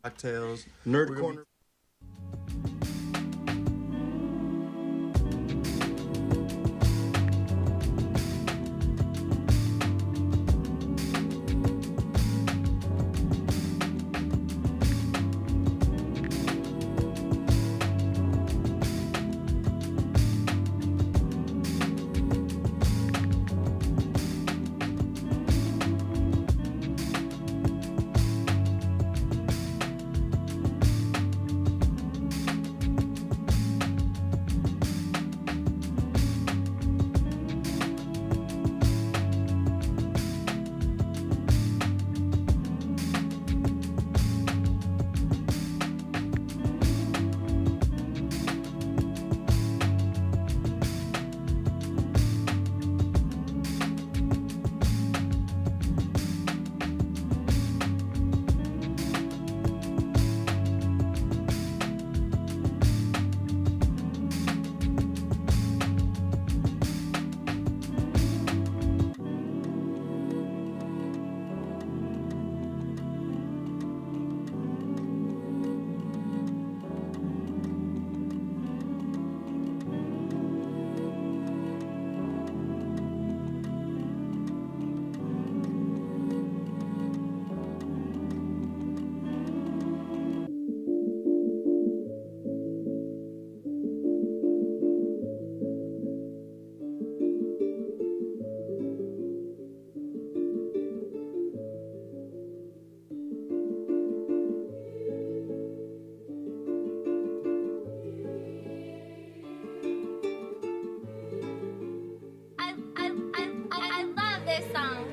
Cocktails. Nerd Corner. I love this song.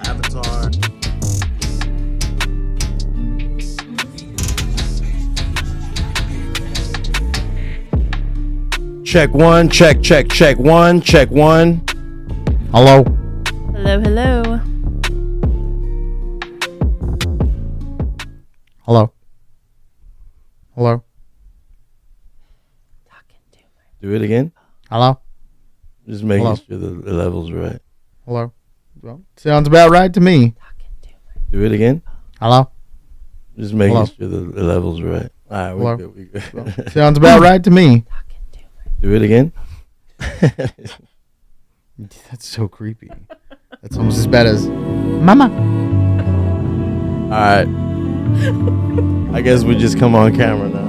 Avatar. Check one, check one. Hello. Hello. Hello. Talking to me. Do it again. Hello? Just making Hello. sure the level's right. Hello? Well, sounds about right to me. Talking to me. Do it again. Hello? Just making Hello. sure the level's right. All right, Hello. we good. Sounds about right to me. Talking to me. Do it again. That's so creepy. That's almost as bad as Mama. All right. I guess we just come on camera now.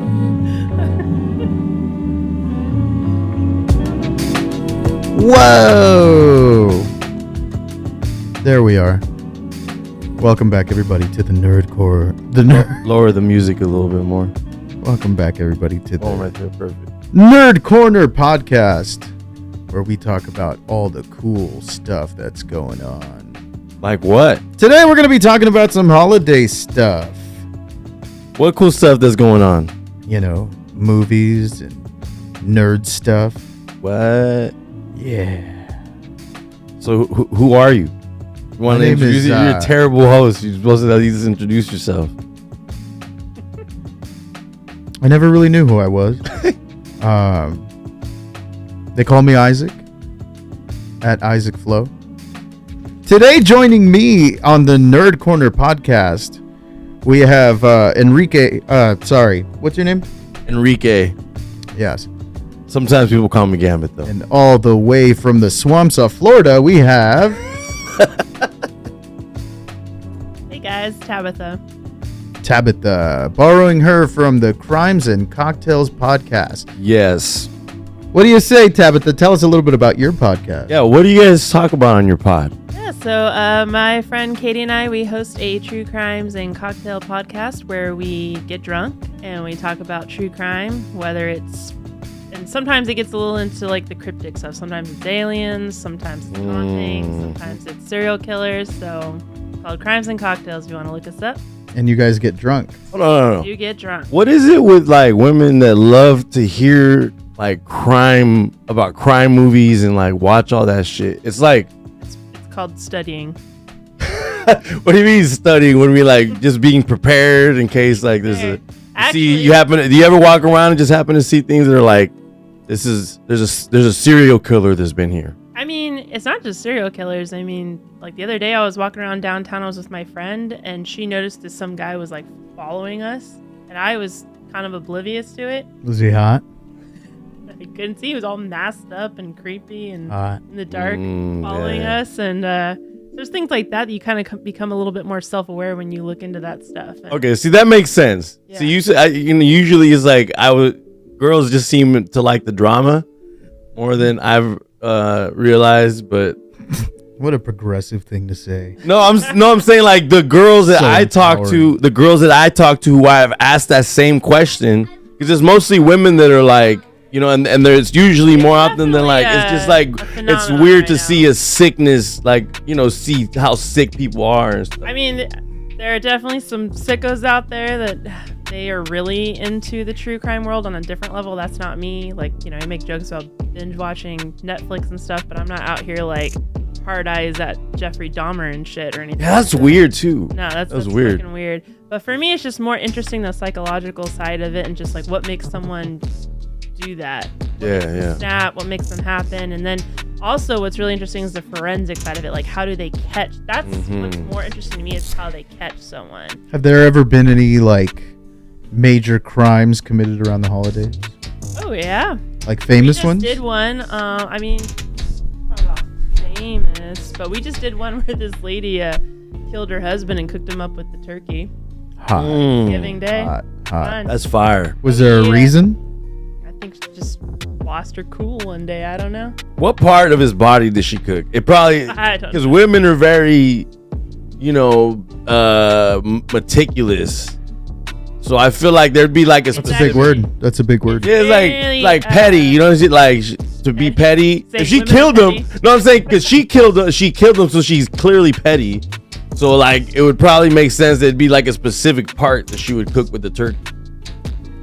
Whoa! There we are. Welcome back, everybody, to the Nerdcore. Lower the music a little bit more. Welcome back, everybody, to Oh, the right there, perfect. Nerd Corner podcast, where we talk about all the cool stuff that's going on. Like what? Today, we're going to be talking about some holiday stuff. What cool stuff that's going on? You know, movies and nerd stuff. What? Yeah. So who are you? You want to name introduce is, you? You're a terrible host. You're supposed to at least introduce yourself. I never really knew who I was. They call me Isaac, at Isaac Flow. Today, joining me on the Nerd Corner podcast, we have Enrique. Sorry, what's your name? Enrique. Yes. Sometimes people call me Ghambit, though. And all the way from the swamps of Florida, we have Hey guys, Tabitha. Tabitha, borrowing her from the Crimes and Cocktails podcast. Yes. What do you say, Tabitha? Tell us a little bit about your podcast. Yeah, what do you guys talk about on your pod? Yeah, so my friend Katie and I, we host a true crimes and cocktail podcast where we get drunk and we talk about true crime, whether it's, and sometimes it gets a little into like the cryptic stuff. Sometimes it's aliens, sometimes it's hauntings, sometimes it's serial killers. So it's called Crimes and Cocktails. If you want to look us up, And you guys get drunk. No. you get drunk. What is it with like women that love to hear like crime movies and like watch all that shit? It's like, It's called studying. what do you mean studying? What do you mean like just being prepared in case like there's a Actually, do you ever walk around and just happen to see things that are like, there's a serial killer that's been here? I mean, it's not just serial killers. I mean, like the other day I was walking around downtown. I was with my friend, and she noticed that some guy was like following us, and I was kind of oblivious to it. Was he hot? I couldn't see. He was all masked up and creepy and Hot. in the dark following us. And there's things like that you kind of become a little bit more self-aware when you look into that stuff. And Okay, see that makes sense. Yeah. So usually it's like girls just seem to like the drama more than I've realized, but What a progressive thing to say. I'm saying like the girls that So I talk to, who I've asked that same question, because it's mostly women that are like, and there's usually more often than like, it's just like, a it's phenomenon weird right to now. see a sickness, like, see how sick people are and stuff. I mean, there are definitely some sickos out there that they are really into the true crime world on a different level. That's not me. Like, I make jokes about binge watching Netflix and stuff, but I'm not out here like hard eyes at Jeffrey Dahmer and shit or anything. Yeah, that's weird too. No, that's weird. fucking weird. But for me, it's just more interesting the psychological side of it and just like what makes someone do that. Yeah. Snap, what makes them happen, and then also what's really interesting is the forensic side of it. Like, how do they catch? That's what's more interesting to me is how they catch someone. Have there ever been any like major crimes committed around the holidays? Oh yeah, Like famous we ones? just did one. I mean, probably not famous, but we just did one where this lady killed her husband and cooked him up with the turkey. Hot. Thanksgiving Day. Hot. Fun. That's fire. Was there a Yeah. reason? I think she just lost her cool one day. I don't know. What part of his body did she cook? It probably, I don't because know. women are very, meticulous. So I feel like there'd be like a That's a specific big word. That's a big word. Yeah, it's Really, like petty, is it like to be petty? Say If she women killed are him, petty. no, I'm saying because she killed him, so she's clearly petty. So like it would probably make sense that it'd be like a specific part that she would cook with the turkey.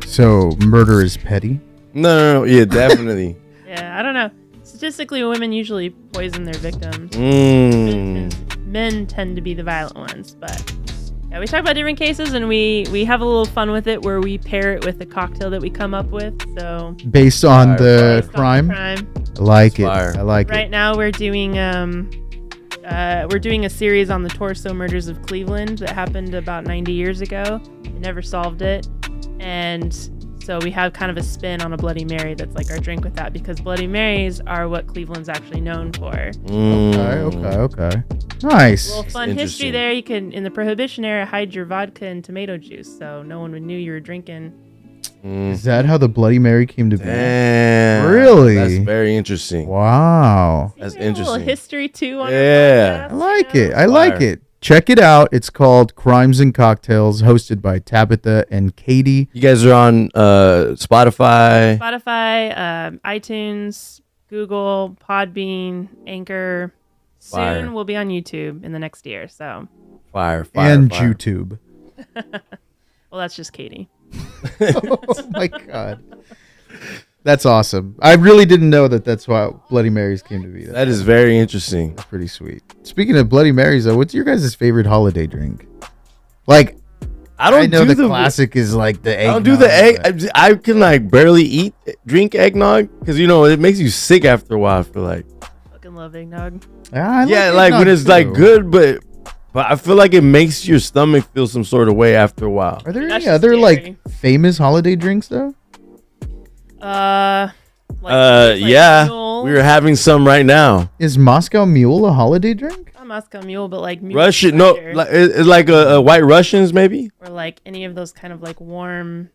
So murder is petty? No, yeah, definitely. Yeah, I don't know. Statistically, women usually poison their victims. Men tend to be the violent ones, but yeah, we talk about different cases and we have a little fun with it where we pair it with a cocktail that we come up with. So Based on Fire, the based on the crime? crime. I like it. Fire. I like Right it. now we're doing a series on the torso murders of Cleveland that happened about 90 years ago. They never solved it, and so we have kind of a spin on a Bloody Mary that's like our drink with that, because Bloody Marys are what Cleveland's actually known for. Okay. Nice. A little fun history interesting. there. You can, in the Prohibition era, hide your vodka in tomato juice, so no one knew you were drinking. Is that how the Bloody Mary came to be? Damn. Really? That's very interesting. Wow. That's A little interesting. history too. On Yeah. our I like podcast, you know? it. I like Fire. it. Check it out. It's called Crimes and Cocktails, hosted by Tabitha and Katie. You guys are on Spotify. Spotify, iTunes, Google, Podbean, Anchor. Soon Fire. we'll be on YouTube in the next year. So, Fire. And YouTube. well, that's just Katie. Oh my God. That's awesome. I really didn't know that that's why Bloody Marys came to be. That is very interesting. That's pretty sweet. Speaking of Bloody Marys, though, what's your guys' favorite holiday drink? Like, I know the classic is like the egg. I don't do the egg. I can like barely drink eggnog because it makes you sick after a while. I feel like. Fucking love eggnog. Yeah, like when it's like good, but I feel like it makes your stomach feel some sort of way after a while. Are there That's any other scary. like famous holiday drinks though? Yeah, Mule. we were having some right now. Is Moscow Mule a holiday drink? Not Moscow Mule, but like Mule Russian, no, Cider, like it's like a White Russians maybe. or like any of those kind of like warm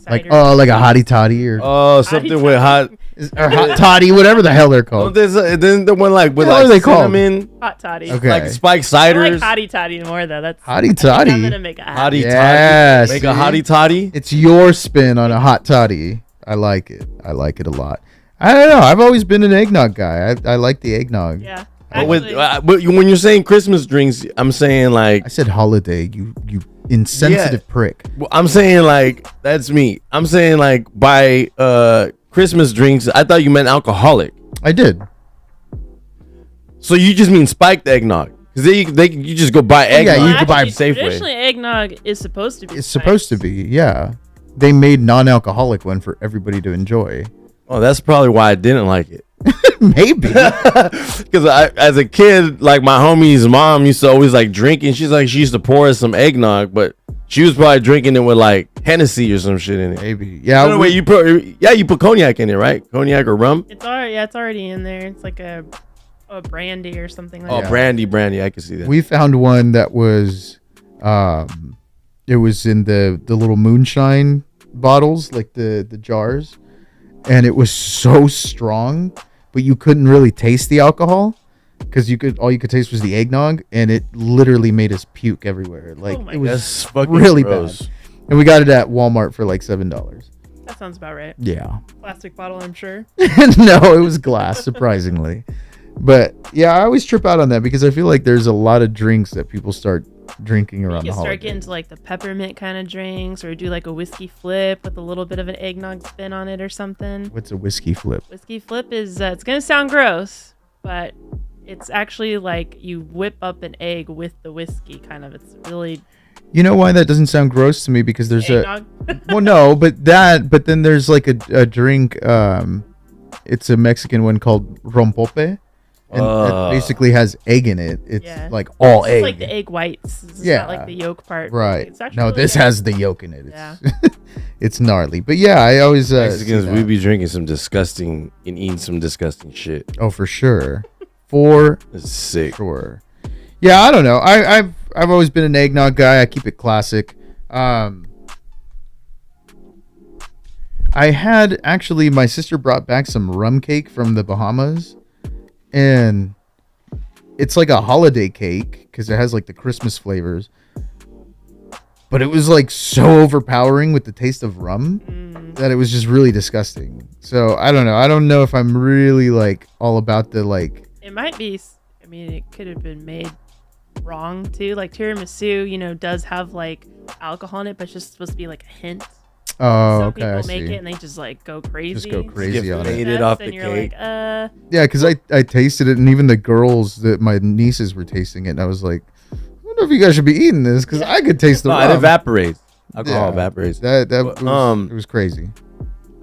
Like cider. like a hottie toddy or something with hot. or hot toddy, whatever the hell they're Oh, called. then the one like with What are like they called? cinnamon, hot toddy. Okay. like spiked I ciders. like hottie toddy more though. That's Hottie I think toddy. I'm gonna make a Hottie Yes, toddy. Make a see? hottie toddy. It's your spin on a hot toddy. I like it. I like it a lot. I don't know. I've always been an eggnog guy. I like the eggnog. Yeah. But with Actually, but when you're saying Christmas drinks, I'm saying like I said holiday. You insensitive prick. I'm saying like that's me. I'm saying like by Christmas drinks. I thought you meant alcoholic. I did. So you just mean spiked eggnog? Because you just go buy eggnog. Yeah, you can buy actually, Safeway. traditionally eggnog is supposed to be. It's supposed to be. Yeah. They made non-alcoholic one for everybody to enjoy. Oh, that's probably why I didn't like it. Maybe. Because as a kid, like my homie's mom used to always like drinking. She's like she used to pour us some eggnog, but she was probably drinking it with like Hennessy or some shit in it. Maybe. Yeah. No, wait, you put cognac in it, right? Cognac or rum? It's already it's already in there. It's like a brandy or something like Oh, that. brandy. I can see that. We found one that was, it was in the little moonshine bottles, like the jars, and it was so strong, but you couldn't really taste the alcohol because all you could taste was the eggnog, and it literally made us puke everywhere. Like my it was That's fucking really gross. bad. And we got it at Walmart for like $7. That sounds about right. Yeah. Plastic bottle, I'm sure. No, it was glass, surprisingly. But yeah, I always trip out on that because I feel like there's a lot of drinks that people start drinking around You the can start holidays. getting to like the peppermint kind of drinks, or do like a whiskey flip with a little bit of an eggnog spin on it or something. What's a whiskey flip? Whiskey flip is it's gonna sound gross, but it's actually like you whip up an egg with the whiskey. Kind of, it's really You know why that doesn't sound gross to me? Because there's eggnog. well, no, but then there's like a drink. It's a Mexican one called rompope, and it basically has egg in it. It's Yeah. like all It's egg. like the egg whites. It's Yeah. not like the yolk part. Right. It's actually No, really this good. has the yolk in it. It's, Yeah. it's gnarly. But yeah, I always Mexicans, see we that. be drinking some disgusting and eating some disgusting shit. Oh, for sure. For It's sick. sure. Yeah, I don't know. I've always been an eggnog guy. I keep it classic. I had actually my sister brought back some rum cake from the Bahamas, and it's like a holiday cake because it has like the Christmas flavors. But it was like so overpowering with the taste of rum that it was just really disgusting. So I don't know. I don't know if I'm really like all about the like. It might be. I mean, it could have been made wrong too. Like tiramisu, does have like alcohol in it, but it's just supposed to be like a hint. Oh, Some okay. I people make see. it and they just like go crazy. Just go Get crazy on it. faded off and the you're cake. like, Yeah, because I tasted it, and even the girls that my nieces were tasting it, and I was like, I don't know if you guys should be eating this because I could taste the No, rum. it evaporates. Alcohol Yeah. evaporates. That But, was, it was crazy.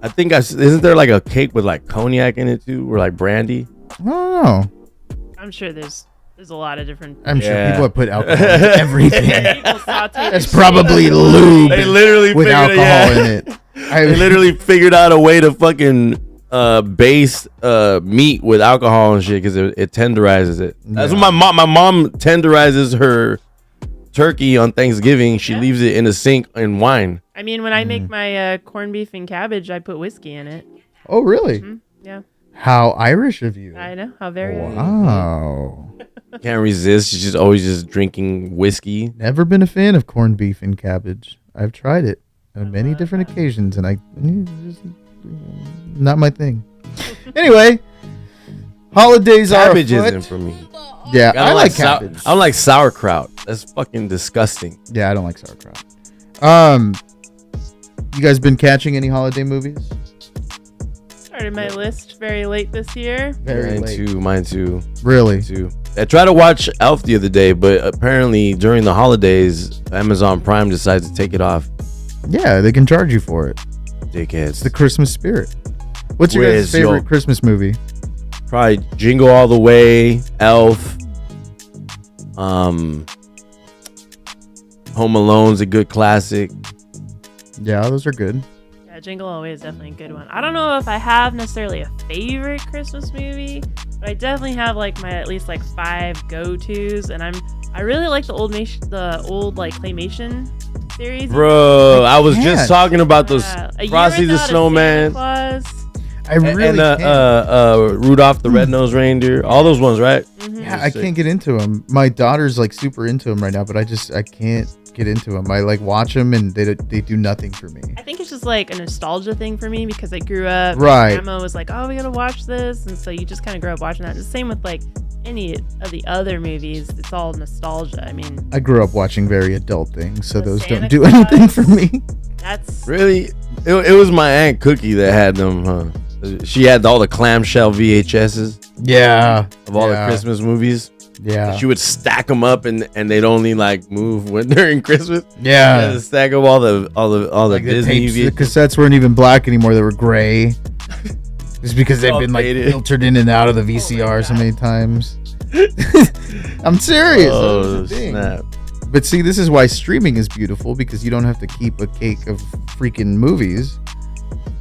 I think isn't there like a cake with like cognac in it too, or like brandy? I don't know. I'm sure there's a lot of different. I'm sure Yeah. people have put alcohol in everything. People saute That's shit. probably lube They literally with figured it, alcohol yeah. in it. I They literally figured out a way to fucking base meat with alcohol and shit because it tenderizes it. That's Yeah. what my mom tenderizes her turkey on Thanksgiving. She Yeah. leaves it in the sink in wine. I mean, when I Mm. make my corned beef and cabbage, I put whiskey in it. Oh, really? Yeah, How Irish of you. I know how very. Wow. Can't resist. She's just always just drinking whiskey. Never been a fan of corned beef and cabbage. I've tried it on many different occasions, and just not my thing. Anyway, holidays Cabbage are afoot. isn't for me. Yeah, I I don't like sou- cabbage. I don't like sauerkraut. That's fucking disgusting. Yeah, I don't like sauerkraut. You guys been catching any holiday movies? Started my list very late this year. Very late. Mine too. Really? Too. I tried to watch Elf the other day, but apparently during the holidays, Amazon Prime decides to take it off. Yeah, they can charge you for it. Dickheads. It's the Christmas spirit. What's your guys' Whiz, favorite yo. Christmas movie? Probably Jingle All the Way, Elf. Home Alone's a good classic. Yeah, those are good. Yeah, Jingle All the Way is definitely a good one. I don't know if I have necessarily a favorite Christmas movie, but I definitely have like my at least like 5 go-tos, and I really like the old like claymation series. Bro, I was can't. just talking about those A Year Frosty the Without a Snowman Santa Claus. I really and can't. Rudolph the Red-Nosed Reindeer. All those ones, right? Yeah, I can't get into them. My daughter's like super into them right now, but I can't get into them. I like watch them and they do nothing for me. I think it's just like a nostalgia thing for me because I grew up. Right. My grandma was like, "Oh, we gotta watch this," and so you just kind of grow up watching that. And the same with like any of the other movies. It's all nostalgia. I mean, I grew up watching very adult things, so The those Santa don't do Claus. anything for me. that's Really? It was my Aunt Cookie that had them, huh? She had all the clamshell VHSs Yeah. of all the Christmas movies. Yeah. She would stack them up and they'd only like move when during Christmas. Yeah. To stack up all the Like the Disney tapes, the VHS. cassettes weren't even black anymore; they were gray. Just because they've All been like faded. filtered in and out of the VCR so many times. I'm serious. Oh, That's the thing. snap. But see, this is why streaming is beautiful, because you don't have to keep a cake of freaking movies.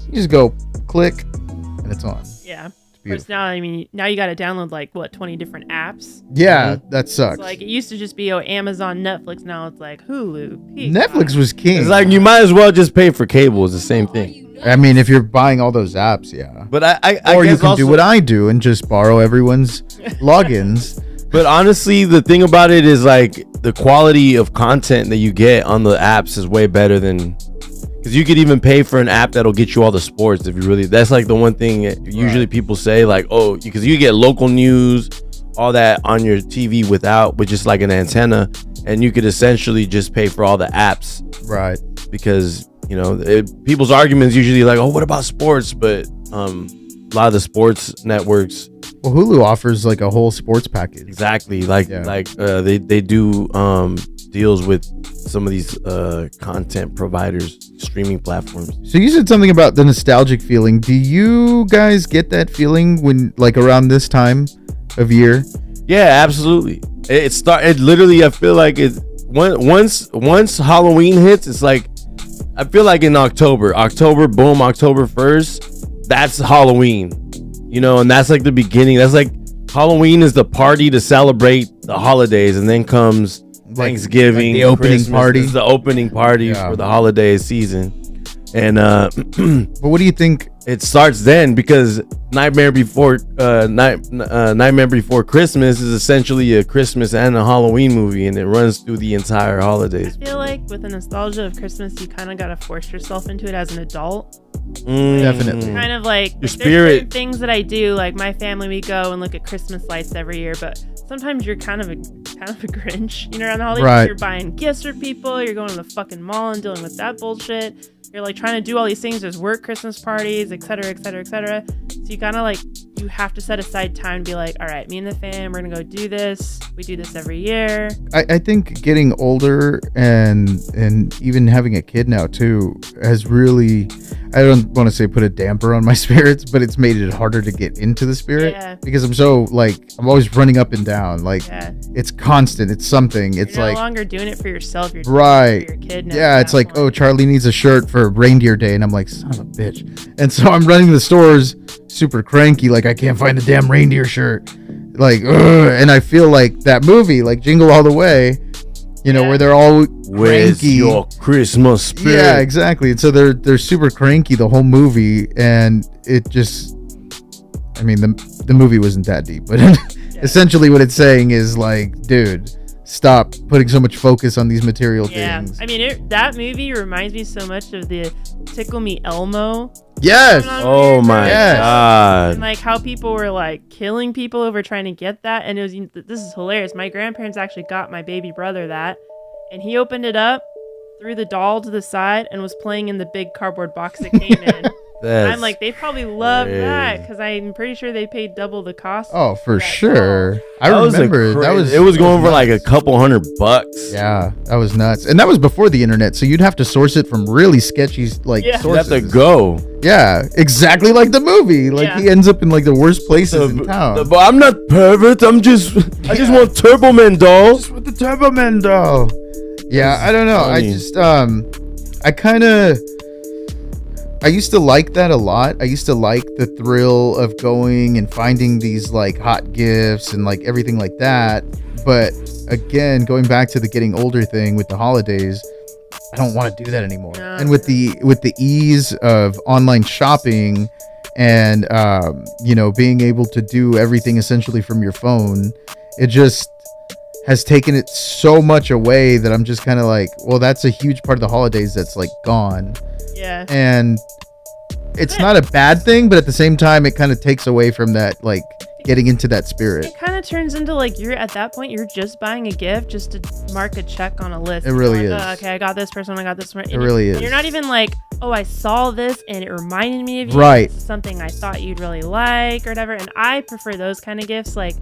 You just go click and it's on. yeah. It's Whereas beautiful. now, I mean, now you got to download like what 20 different apps. Yeah, that sucks. So, like it used to just be Amazon, Netflix. Now it's like Hulu, Peacock. Netflix was king. It's like you might as well just pay for cable. It's the same thing. I mean, if you're buying all those apps, yeah. But I Or you guess can also, do what I do and just borrow everyone's logins. But honestly, the thing about it is like the quality of content that you get on the apps is way better than, because you could even pay for an app that'll get you all the sports if you really. That's like the one thing that usually people say, like, oh, because you get local news, all that on your TV with just like an antenna, and you could essentially just pay for all the apps Right. because people's arguments usually like, oh, what about sports? But a lot of the sports networks. Well, Hulu offers like a whole sports package. Exactly, like Yeah. they do deals with some of these content providers, streaming platforms. So you said something about the nostalgic feeling. Do you guys get that feeling when, like, around this time of year? Yeah, absolutely. It literally. I feel like it once Halloween hits. It's like I feel like in October, boom, October 1st. That's Halloween, and that's like the beginning. That's like Halloween is the party to celebrate the holidays, and then comes Thanksgiving, like the opening Christmas. party. This is the opening party for the holiday season, and But what do you think? it starts then because Nightmare Before Christmas is essentially a Christmas and a Halloween movie, and it runs through the entire holidays. I feel like with the nostalgia of Christmas, you kind of got to force yourself into it as an adult. Definitely. Kind of like Your there's spirit. certain things that I do, like my family, we go and look at Christmas lights every year, but sometimes you're kind of a Grinch, around the holidays. Right. You're buying gifts for people, you're going to the fucking mall and dealing with that bullshit. You're like trying to do all these things. There's work Christmas parties, etc., etc., etc. So you kind of like you have to set aside time to be like, all right, me and the fam, we're gonna go do this. We do this every year. I think getting older and even having a kid now too has really, I don't want to say put a damper on my spirits, but it's made it harder to get into the spirit. Yeah. Because I'm so like I'm always running up and down. Like Yeah. it's constant. It's something. It's You're like no longer doing it for yourself. You're doing right. it for your kid now Yeah, at it's that like, oh, point. Charlie needs a shirt for reindeer day, and I'm like, son of a bitch. And so I'm running the stores super cranky, like I can't find the damn reindeer shirt. Like, ugh. And I feel like that movie, like Jingle All the Way, where they're all Where's cranky. your Christmas spirit? Yeah, exactly. And so they're super cranky the whole movie, and it just, I mean, the movie wasn't that deep, but essentially what it's saying is like, dude, stop putting so much focus on these material things. I mean, that movie reminds me so much of the Tickle Me Elmo. Yes. Oh my Yes. god. And like how people were like killing people over trying to get that, and this is hilarious. My grandparents actually got my baby brother that, and he opened it up, threw the doll to the side, and was playing in the big cardboard box it came in. I'm like, they probably love that because I'm pretty sure they paid double the cost. Oh, for that sure. doll. I remember that was it was going for like a nuts. couple $100. Yeah, that was nuts. And that was before the internet, so you'd have to source it from really sketchy like Yeah. You have sources. to go. Yeah, exactly like the movie. Like Yeah. he ends up in like the worst places in town. But I'm not pervert. I just want Turbo Man dolls. With the Turbo Man doll. Yeah, I don't know. funny. I just I used to like that a lot. I used to like the thrill of going and finding these like hot gifts and like everything like that. But again, going back to the getting older thing with the holidays, I don't want to do that anymore. No. And with the ease of online shopping and being able to do everything essentially from your phone, it just has taken it so much away that I'm just kind of like, well, that's a huge part of the holidays that's like gone. Yeah. And it's not a bad thing, but at the same time, it kind of takes away from that, like getting into that spirit. It kind of turns into like you're at that point, you're just buying a gift just to mark a check on a list. It really You're like, is. "Oh, okay, I got this person, I got this one. It really is. You're not even like, oh, I saw this and it reminded me of you. Right. It's something I thought you'd really like or whatever. And I prefer those kind of gifts. Like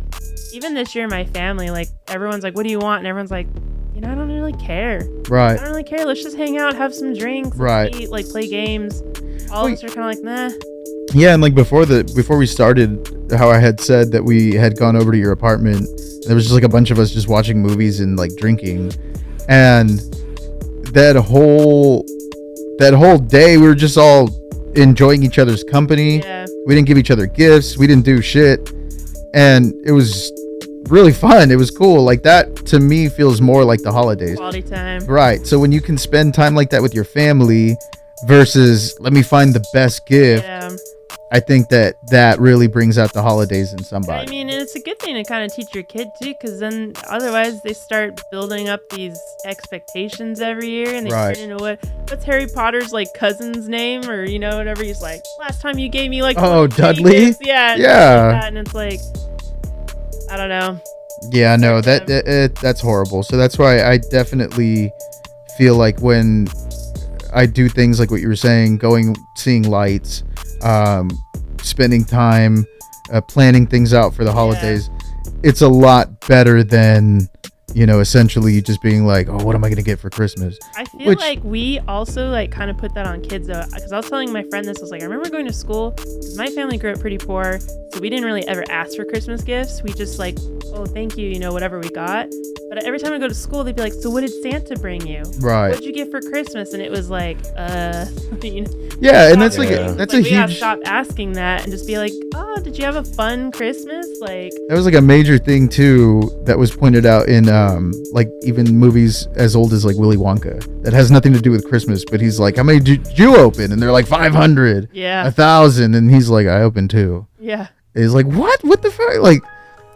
even this year, my family, like everyone's like, what do you want? And everyone's like, I don't really care. Right. I don't really care. Let's just hang out, have some drinks, Right. eat, like play games. All of us are kind of like, nah. Yeah, and like before we started, how I had said that we had gone over to your apartment, there was just like a bunch of us just watching movies and like drinking, and that whole day we were just all enjoying each other's company. Yeah. We didn't give each other gifts, we didn't do shit, and it was really fun. It was cool. Like that to me feels more like the holidays. Quality time. Right. So when you can spend time like that with your family versus let me find the best gift, Yeah. I think that really brings out the holidays in I somebody. mean, and it's a good thing to kind of teach your kid too, because then otherwise they start building up these expectations every year, and they Right. turn into what's Harry Potter's like cousin's name, or whatever. He's like, last time you gave me like Oh, 20 Dudley? gifts." Yeah, Yeah. like that, and it's like, I don't know. Yeah, no, that's horrible. So that's why I definitely feel like when I do things like what you were saying, seeing lights, spending time, planning things out for the holidays, it's a lot better than essentially just being like, oh, what am I gonna get for Christmas? I feel like we also like kind of put that on kids though, because I was telling my friend this. I was like, I remember going to school, 'cause my family grew up pretty poor, so we didn't really ever ask for Christmas gifts. We just like, oh, thank you, whatever we got. But every time I go to school, they'd be like, so what did Santa bring you? Right. What'd you get for Christmas? And it was like, Yeah, and that's that's a we gotta huge. stop asking that and just be like, oh, did you have a fun Christmas? Like, That was like a major thing too that was pointed out in like even movies as old as like Willy Wonka that has nothing to do with Christmas, but he's like, how many did you open? And they're like 500, yeah, 1,000, and he's like, I opened 2. yeah. It's like, what the fuck? Like,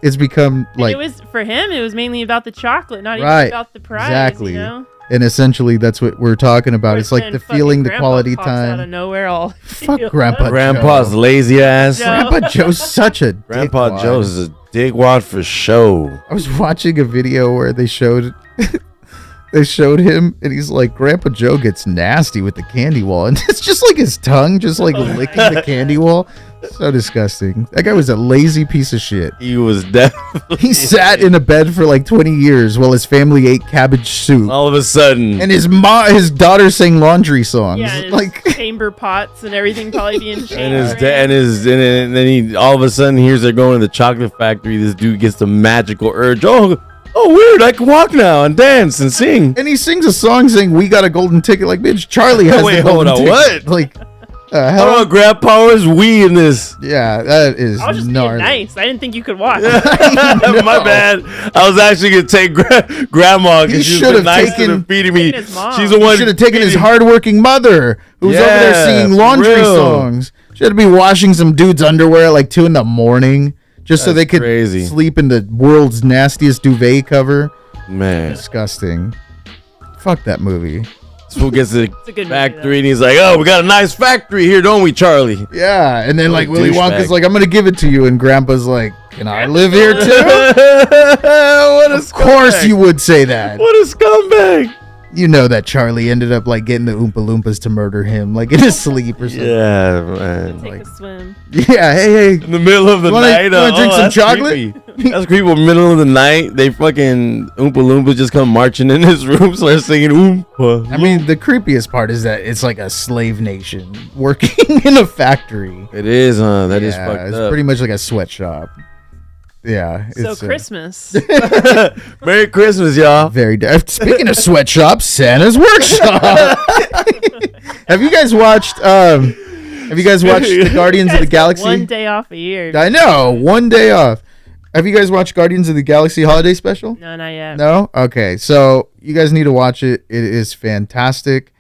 it's become And like, it was for him. It was mainly about the chocolate, not Right, even about the prize. exactly. And and essentially that's what we're talking about. It's like the feeling, the quality out of time. nowhere, all Fuck Grandpa Grandpa's Joe. lazy ass. Joe. Grandpa Joe's such a Grandpa dickwad. Joe's a digwad for show. I was watching a video where they showed him, and he's like, Grandpa Joe gets nasty with the candy wall, and it's just like his tongue just like licking the candy wall. So disgusting. That guy was a lazy piece of shit. He was definitely. He sat in a bed for like 20 years while his family ate cabbage soup, All of a sudden, and his daughter sang laundry songs. Yeah, and his Like, chamber pots and everything probably being changed. and his right? and then he all of a sudden hears they're going to the chocolate factory. This dude gets the magical urge. Oh, weird! I can walk now and dance and sing. and he sings a song saying, "We got a golden ticket." Like, bitch, Charlie has Wait, the golden hold on, ticket. what? Like, Hell, hell, Grandpa was we in this. yeah, that is I was just gnarly. being nice. I didn't think you could watch. My bad. I was actually gonna take Grandma He because she's should been have nice taken- to feeding me. Taken his mom. She's the He one. should have taken his feeding- hardworking mother, who's over there Yeah, singing for laundry real. songs. Should be washing some dude's underwear at like 2 a.m. just so That's they could crazy. sleep in the world's nastiest duvet cover. Man, Disgusting. Fuck that movie. this fool gets to a the good movie, factory and he's like, "Oh, we got a nice factory here, don't we, Charlie?" Yeah, and then like What a Willy douchebag. Wonka's like, I'm gonna give it to you, and Grandpa's like, can I live here too? What a Of course scumbag. you would say that. What a scumbag. You know that Charlie ended up like getting the Oompa Loompas to murder him, like in his sleep or something. Yeah, man. Take like- a swim. Yeah, hey. In the middle of the You wanna- night, you wanna drink some that's chocolate? creepy. That's creepy. Middle of the night, they fucking Oompa Loompas just come marching in his room, start singing Oompa. I mean, the creepiest part is that it's like a slave nation working in a factory. It is, huh? That is Yeah, fucked it's up. pretty much like a sweatshop. Yeah. So It's Christmas. Merry Christmas, y'all. very. Speaking of sweatshops, Santa's workshop. Have you guys watched? The Guardians of the Galaxy? One day off a year. I know, one day off. Have you guys watched Guardians of the Galaxy Holiday Special? No, not yet. No? Okay. So you guys need to watch it. It is fantastic.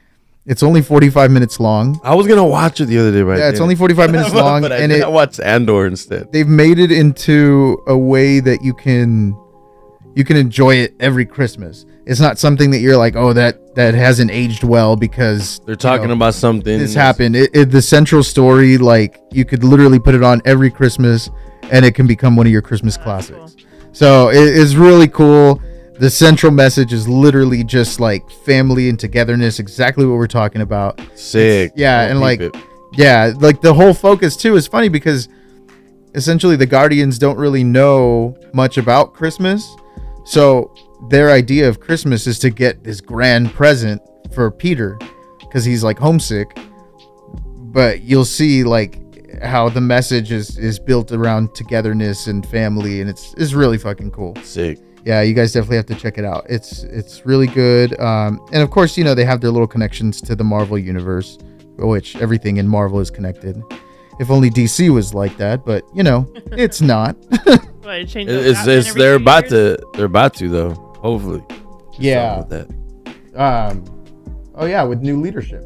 It's only 45 minutes long. I was gonna watch it the other day, but Yeah, it's only 45 minutes long, but and I watched Andor instead. they've made it into a way that you can enjoy it every Christmas. It's not something that you're like, oh, that hasn't aged well because They're talking about something. this happened. The central story, like you could literally put it on every Christmas, and it can become one of your Christmas classics. Cool. So it's really cool. The central message is literally just like family and togetherness, exactly what we're talking about. Sick. Yeah, I'll and like, keep it. yeah, like the whole focus too is funny because essentially the Guardians don't really know much about Christmas. So their idea of Christmas is to get this grand present for Peter because he's like homesick. But you'll see like how the message is built around togetherness and family, and it's really fucking cool. Sick. Yeah, you guys definitely have to check it out. It's really good. And of course, they have their little connections to the Marvel universe, which everything in Marvel is connected. If only DC was like that, but it's not. What, it changed up Batman It's every they're 2 about years? to though. Hopefully. Yeah. Something with that. Oh yeah, with new leadership.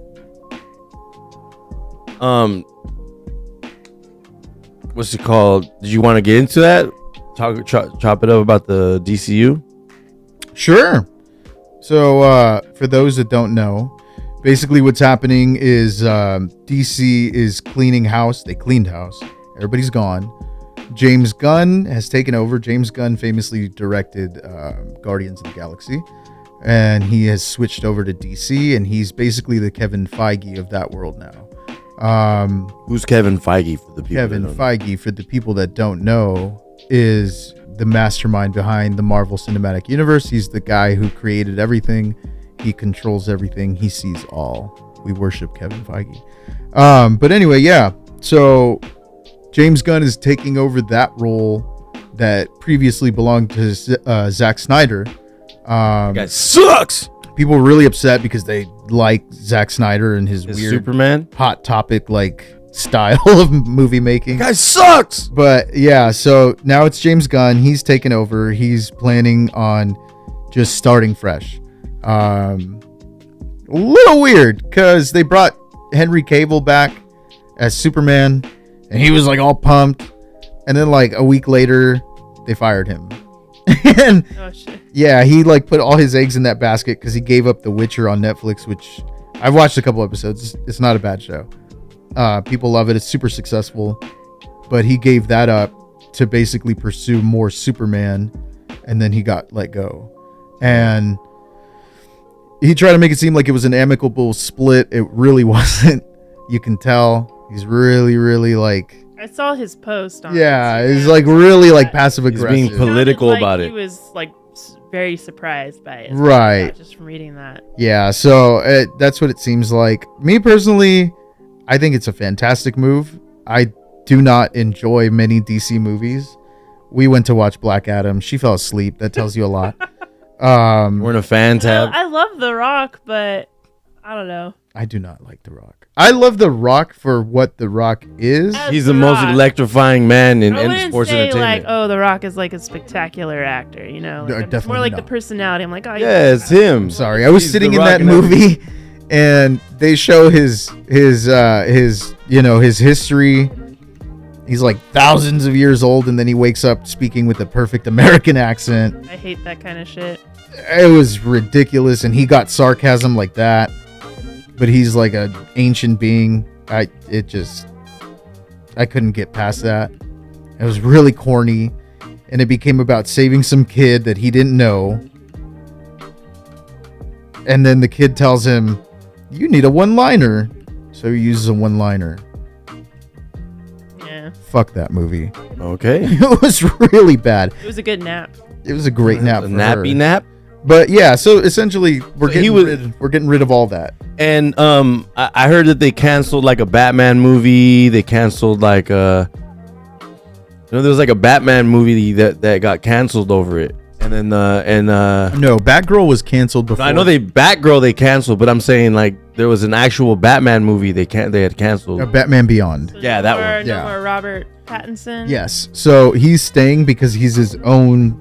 What's it called? Did you want to get into that? Chop it up about the DCU? Sure. So for those that don't know, basically what's happening is DC is cleaning house. They cleaned house. Everybody's gone. James Gunn has taken over. James Gunn famously directed Guardians of the Galaxy, and he has switched over to DC, and he's basically the Kevin Feige of that world now. Who's Kevin Feige for the people? Kevin that don't know? Feige, for the people that don't know, is the mastermind behind the Marvel Cinematic Universe. He's the guy who created everything. He controls everything. He sees all. We worship Kevin Feige. But anyway, yeah. So James Gunn is taking over that role that previously belonged to Zack Snyder. Guy sucks. People were really upset because they like Zack Snyder and his Is weird Superman? hot topic like style of movie making. Guy sucks. But yeah, so now it's James Gunn. He's taken over. He's planning on just starting fresh. A little weird because they brought Henry Cavill back as Superman, and he was like all pumped. And then like a week later, they fired him. And Oh shit. yeah, he like put all his eggs in that basket because he gave up The Witcher on Netflix, which I've watched a couple episodes. It's not a bad show. People love it. It's super successful. But he gave that up to basically pursue more Superman, and then he got let go. And he tried to make it seem like it was an amicable split. It really wasn't. You can tell he's really, really like, I saw his post on yeah, Instagram. he's like really like passive He's being aggressive. political Sounded about like it. He was like very surprised by it. Right. Just from reading that. Yeah, so that's what it seems like. Me personally, I think it's a fantastic move. I do not enjoy many DC movies. We went to watch Black Adam. She fell asleep. That tells you a lot. We're in a fan tab. I love The Rock, but I don't know. I do not like The Rock. I love The Rock for what The Rock is. He's the The most Rock. electrifying man in I wouldn't sports say entertainment. like, oh, The Rock is like a spectacular actor, you know? No, Like, it's definitely more like not. the personality. I'm like, oh, Yeah, it's him. Sorry, I was He's sitting The in Rock that and movie, and they show his history. He's like thousands of years old, and then he wakes up speaking with a perfect American accent. I hate that kind of shit. It was ridiculous, and he got sarcasm like that, but he's like an ancient being. I couldn't get past that. It was really corny, and it became about saving some kid that he didn't know, and then the kid tells him, you need a one-liner, so he uses a one-liner. Yeah. Fuck that movie. Okay. It was really bad. It was a good nap. It was a great nap A for nappy her. nap. But yeah, so essentially we're So he getting rid of all that. And I heard that they canceled like a Batman movie. They canceled like there was like a Batman movie that got canceled over it. And then No, Batgirl was canceled before. I know Batgirl they canceled, but I'm saying like there was an actual Batman movie they had canceled. Batman Beyond. So Yeah, no that more, one. No Yeah. more Robert Pattinson. Yes. So he's staying because he's his own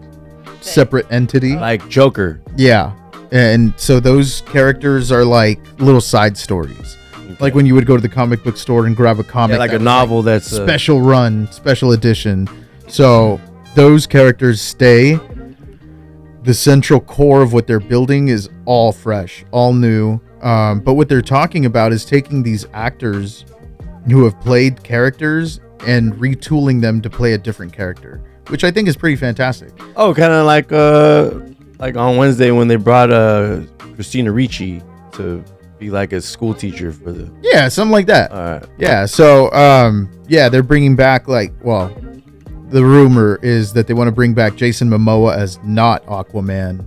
separate entity. Like Joker. Yeah. And so those characters are like little side stories. Like when you would go to the comic book store and grab a comic. Yeah, like that a was, novel that's special run, special edition. So those characters stay. The central core of what they're building is all fresh, all new. But what they're talking about is taking these actors who have played characters and retooling them to play a different character, which I think is pretty fantastic. Oh, kind of like on Wednesday when they brought Christina Ricci to be like a school teacher for the. Yeah, something like that. All right. Yeah, so they're bringing back the rumor is that they want to bring back Jason Momoa as not Aquaman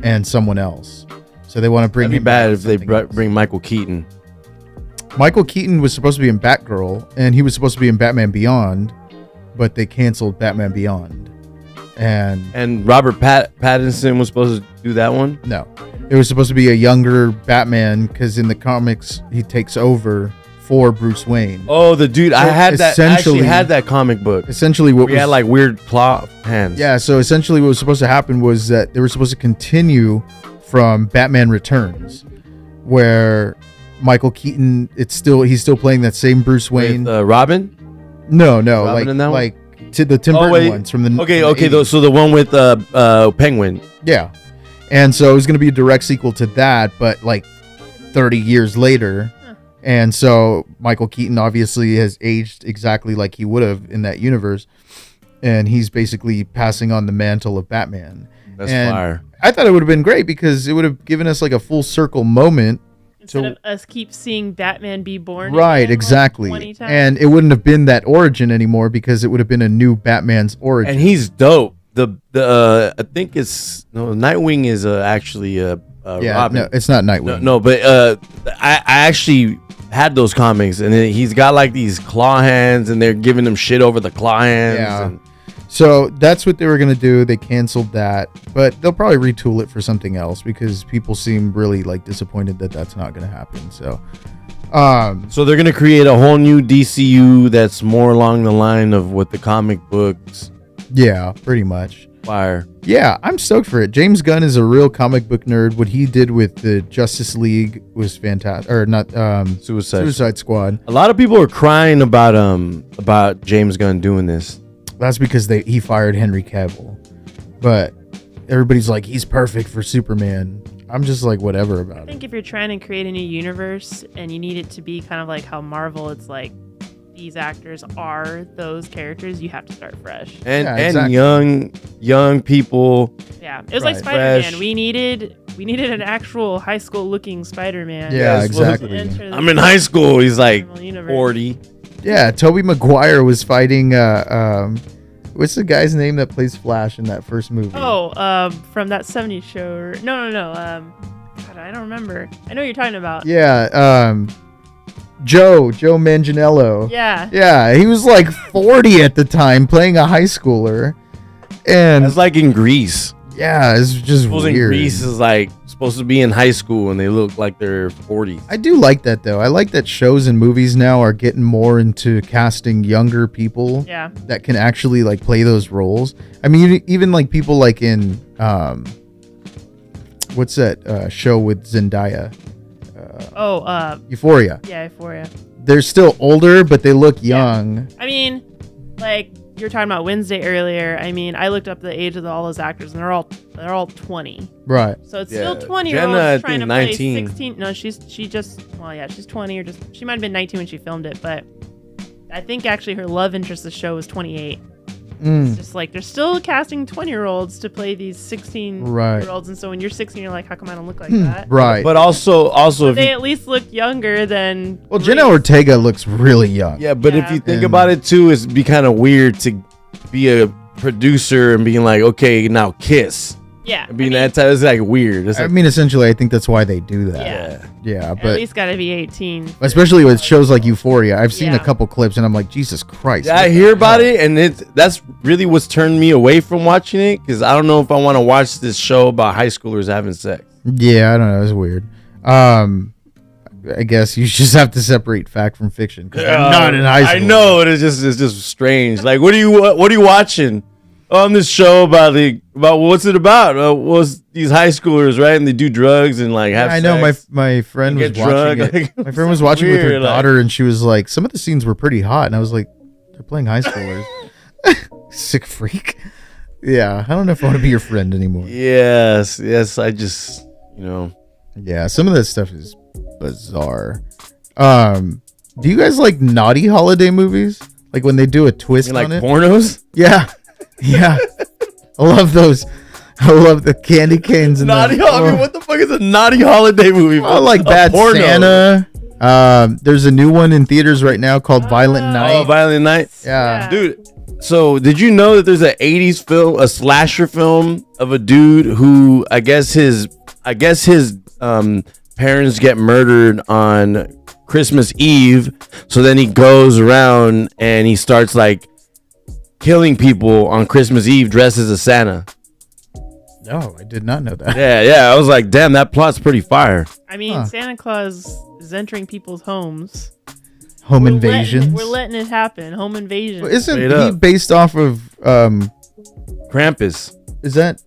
and someone else. So they want to bring It'd be him bad back if they as something else. bring Michael Keaton. Michael Keaton was supposed to be in Batgirl and he was supposed to be in Batman Beyond, but they canceled Batman Beyond. And Robert Pattinson was supposed to do that one. no, it was supposed to be a younger Batman because in the comics he takes over for Bruce Wayne. Oh, the dude! I had that. I actually Essentially- had that comic book. Essentially, what We had like weird claw hands. yeah. So essentially, what was supposed to happen was that they were supposed to continue from Batman Returns, where Michael Keaton he's still playing that same Bruce Wayne. With Robin. No, Robin in that one? like to the Tim Oh, Burton wait. ones from the Okay, from the okay. 80s. So the one with Penguin. Yeah. And so it was going to be a direct sequel to that, but like 30 years later. Huh. And so Michael Keaton obviously has aged exactly like he would have in that universe. And he's basically passing on the mantle of Batman. That's And fire. I thought it would have been great because it would have given us like a full circle moment. Instead of us keep seeing Batman be born. Right, again, like, exactly. 20 times. And it wouldn't have been that origin anymore because it would have been a new Batman's origin. And he's dope. The I think it's Nightwing is actually Robin. no, it's not Nightwing. No, but I actually had those comics, and he's got like these claw hands, and they're giving him shit over the claw hands. Yeah. And So that's what they were going to do. They canceled that, but they'll probably retool it for something else because people seem really like disappointed that that's not going to happen. So, so they're gonna create a whole new DCU that's more along the line of what the comic books yeah, pretty much. fire. Yeah, I'm stoked for it. James Gunn is a real comic book nerd. What he did with the Justice League was fantastic. Or not, Suicide Squad. A lot of people are crying about James Gunn doing this. That's because he fired Henry Cavill. But everybody's like, he's perfect for Superman. I'm just like, whatever I about it. think if you're trying to create a new universe and you need it to be kind of like how Marvel, it's like these actors are those characters, you have to start fresh. And Yeah, and exactly. young people. Yeah, it was Right. like Spider-Man. Fresh. We needed an actual high school looking Spider-Man. Yeah, Yes, exactly. Enter the I'm in high school. He's like Marvel universe. 40. Yeah, Tobey Maguire was fighting what's the guy's name that plays Flash in that first movie? Oh, from that '70s show. No. God, I don't remember. I know what you're talking about. Yeah, Joe Manganiello. Yeah. Yeah, he was like 40 at the time playing a high schooler. And That's like in Greece. yeah, it's just People in weird. Greece is like supposed to be in high school and they look like they're 40. I do like that though. I like that shows and movies now are getting more into casting younger people Yeah. that can actually like play those roles. I mean, even like people like in what's that show with Zendaya? Euphoria. Yeah, Euphoria. They're still older, but they look young. I mean, like you were talking about Wednesday earlier. I mean, I looked up the age of all those actors, and they're all 20. Right. So it's Yeah. still 20 Jenna, year I olds trying think to play 19. 16. No, she's she's 20 or just she might have been 19 when she filmed it, but I think actually her love interest of the show was 28. It's just like they're still casting 20-year-olds to play these 16-year-olds, and so when you're 16, you're like, how come I don't look like that? Right. But also if They you, at least look younger than. Well, Jenna Ortega looks really young. yeah, but if Yeah. you think And- about it too, it'd be kind of weird to be a producer and being like, okay, now kiss. Yeah. Being that type is like weird. It's I like, mean, essentially, I think that's why they do that. Yeah. Yeah, At but least got to be 18. especially with shows like Euphoria, I've seen a Yeah. couple clips and I'm like, Jesus Christ. yeah, I hear about it, and that's really what's turned me away from watching it because I don't know if I want to watch this show about high schoolers having sex. Yeah, I don't know. It's weird. I guess you just have to separate fact from fiction. 'Cause I'm not in high school. I know it's just strange. Like, what are you watching on this show about what's it about? What's these high schoolers, right? And they do drugs and like have. I know sex my friend and was get watching drugged. it. Like, My friend was watching with her weird, like- daughter, and she was like, some of the scenes were pretty hot, and I was like, they're playing high schoolers. Sick freak. Yeah, I don't know if I want to be your friend anymore. Yes. I just Yeah, some of that stuff is bizarre. Do you guys like naughty holiday movies? Like when they do a twist you like on it? pornos. Yeah. Yeah. I love those. I love the candy canes and Naughty. I mean, what the fuck is a naughty holiday movie? I like A Bad porno. Santa. There's a new one in theaters right now called Violent Night. Oh, Violent Night. Yeah. Dude, so did you know that there's an 80s film, a slasher film of a dude who I guess his parents get murdered on Christmas Eve, so then he goes around and he starts like killing people on Christmas Eve dressed as a Santa. No, I did not know that. Yeah, I was like, damn, that plot's pretty fire. I mean, Santa Claus is entering people's homes. Home We're invasions. We're letting it happen. Home invasion. Well, isn't Straight he up. based off of Krampus. is that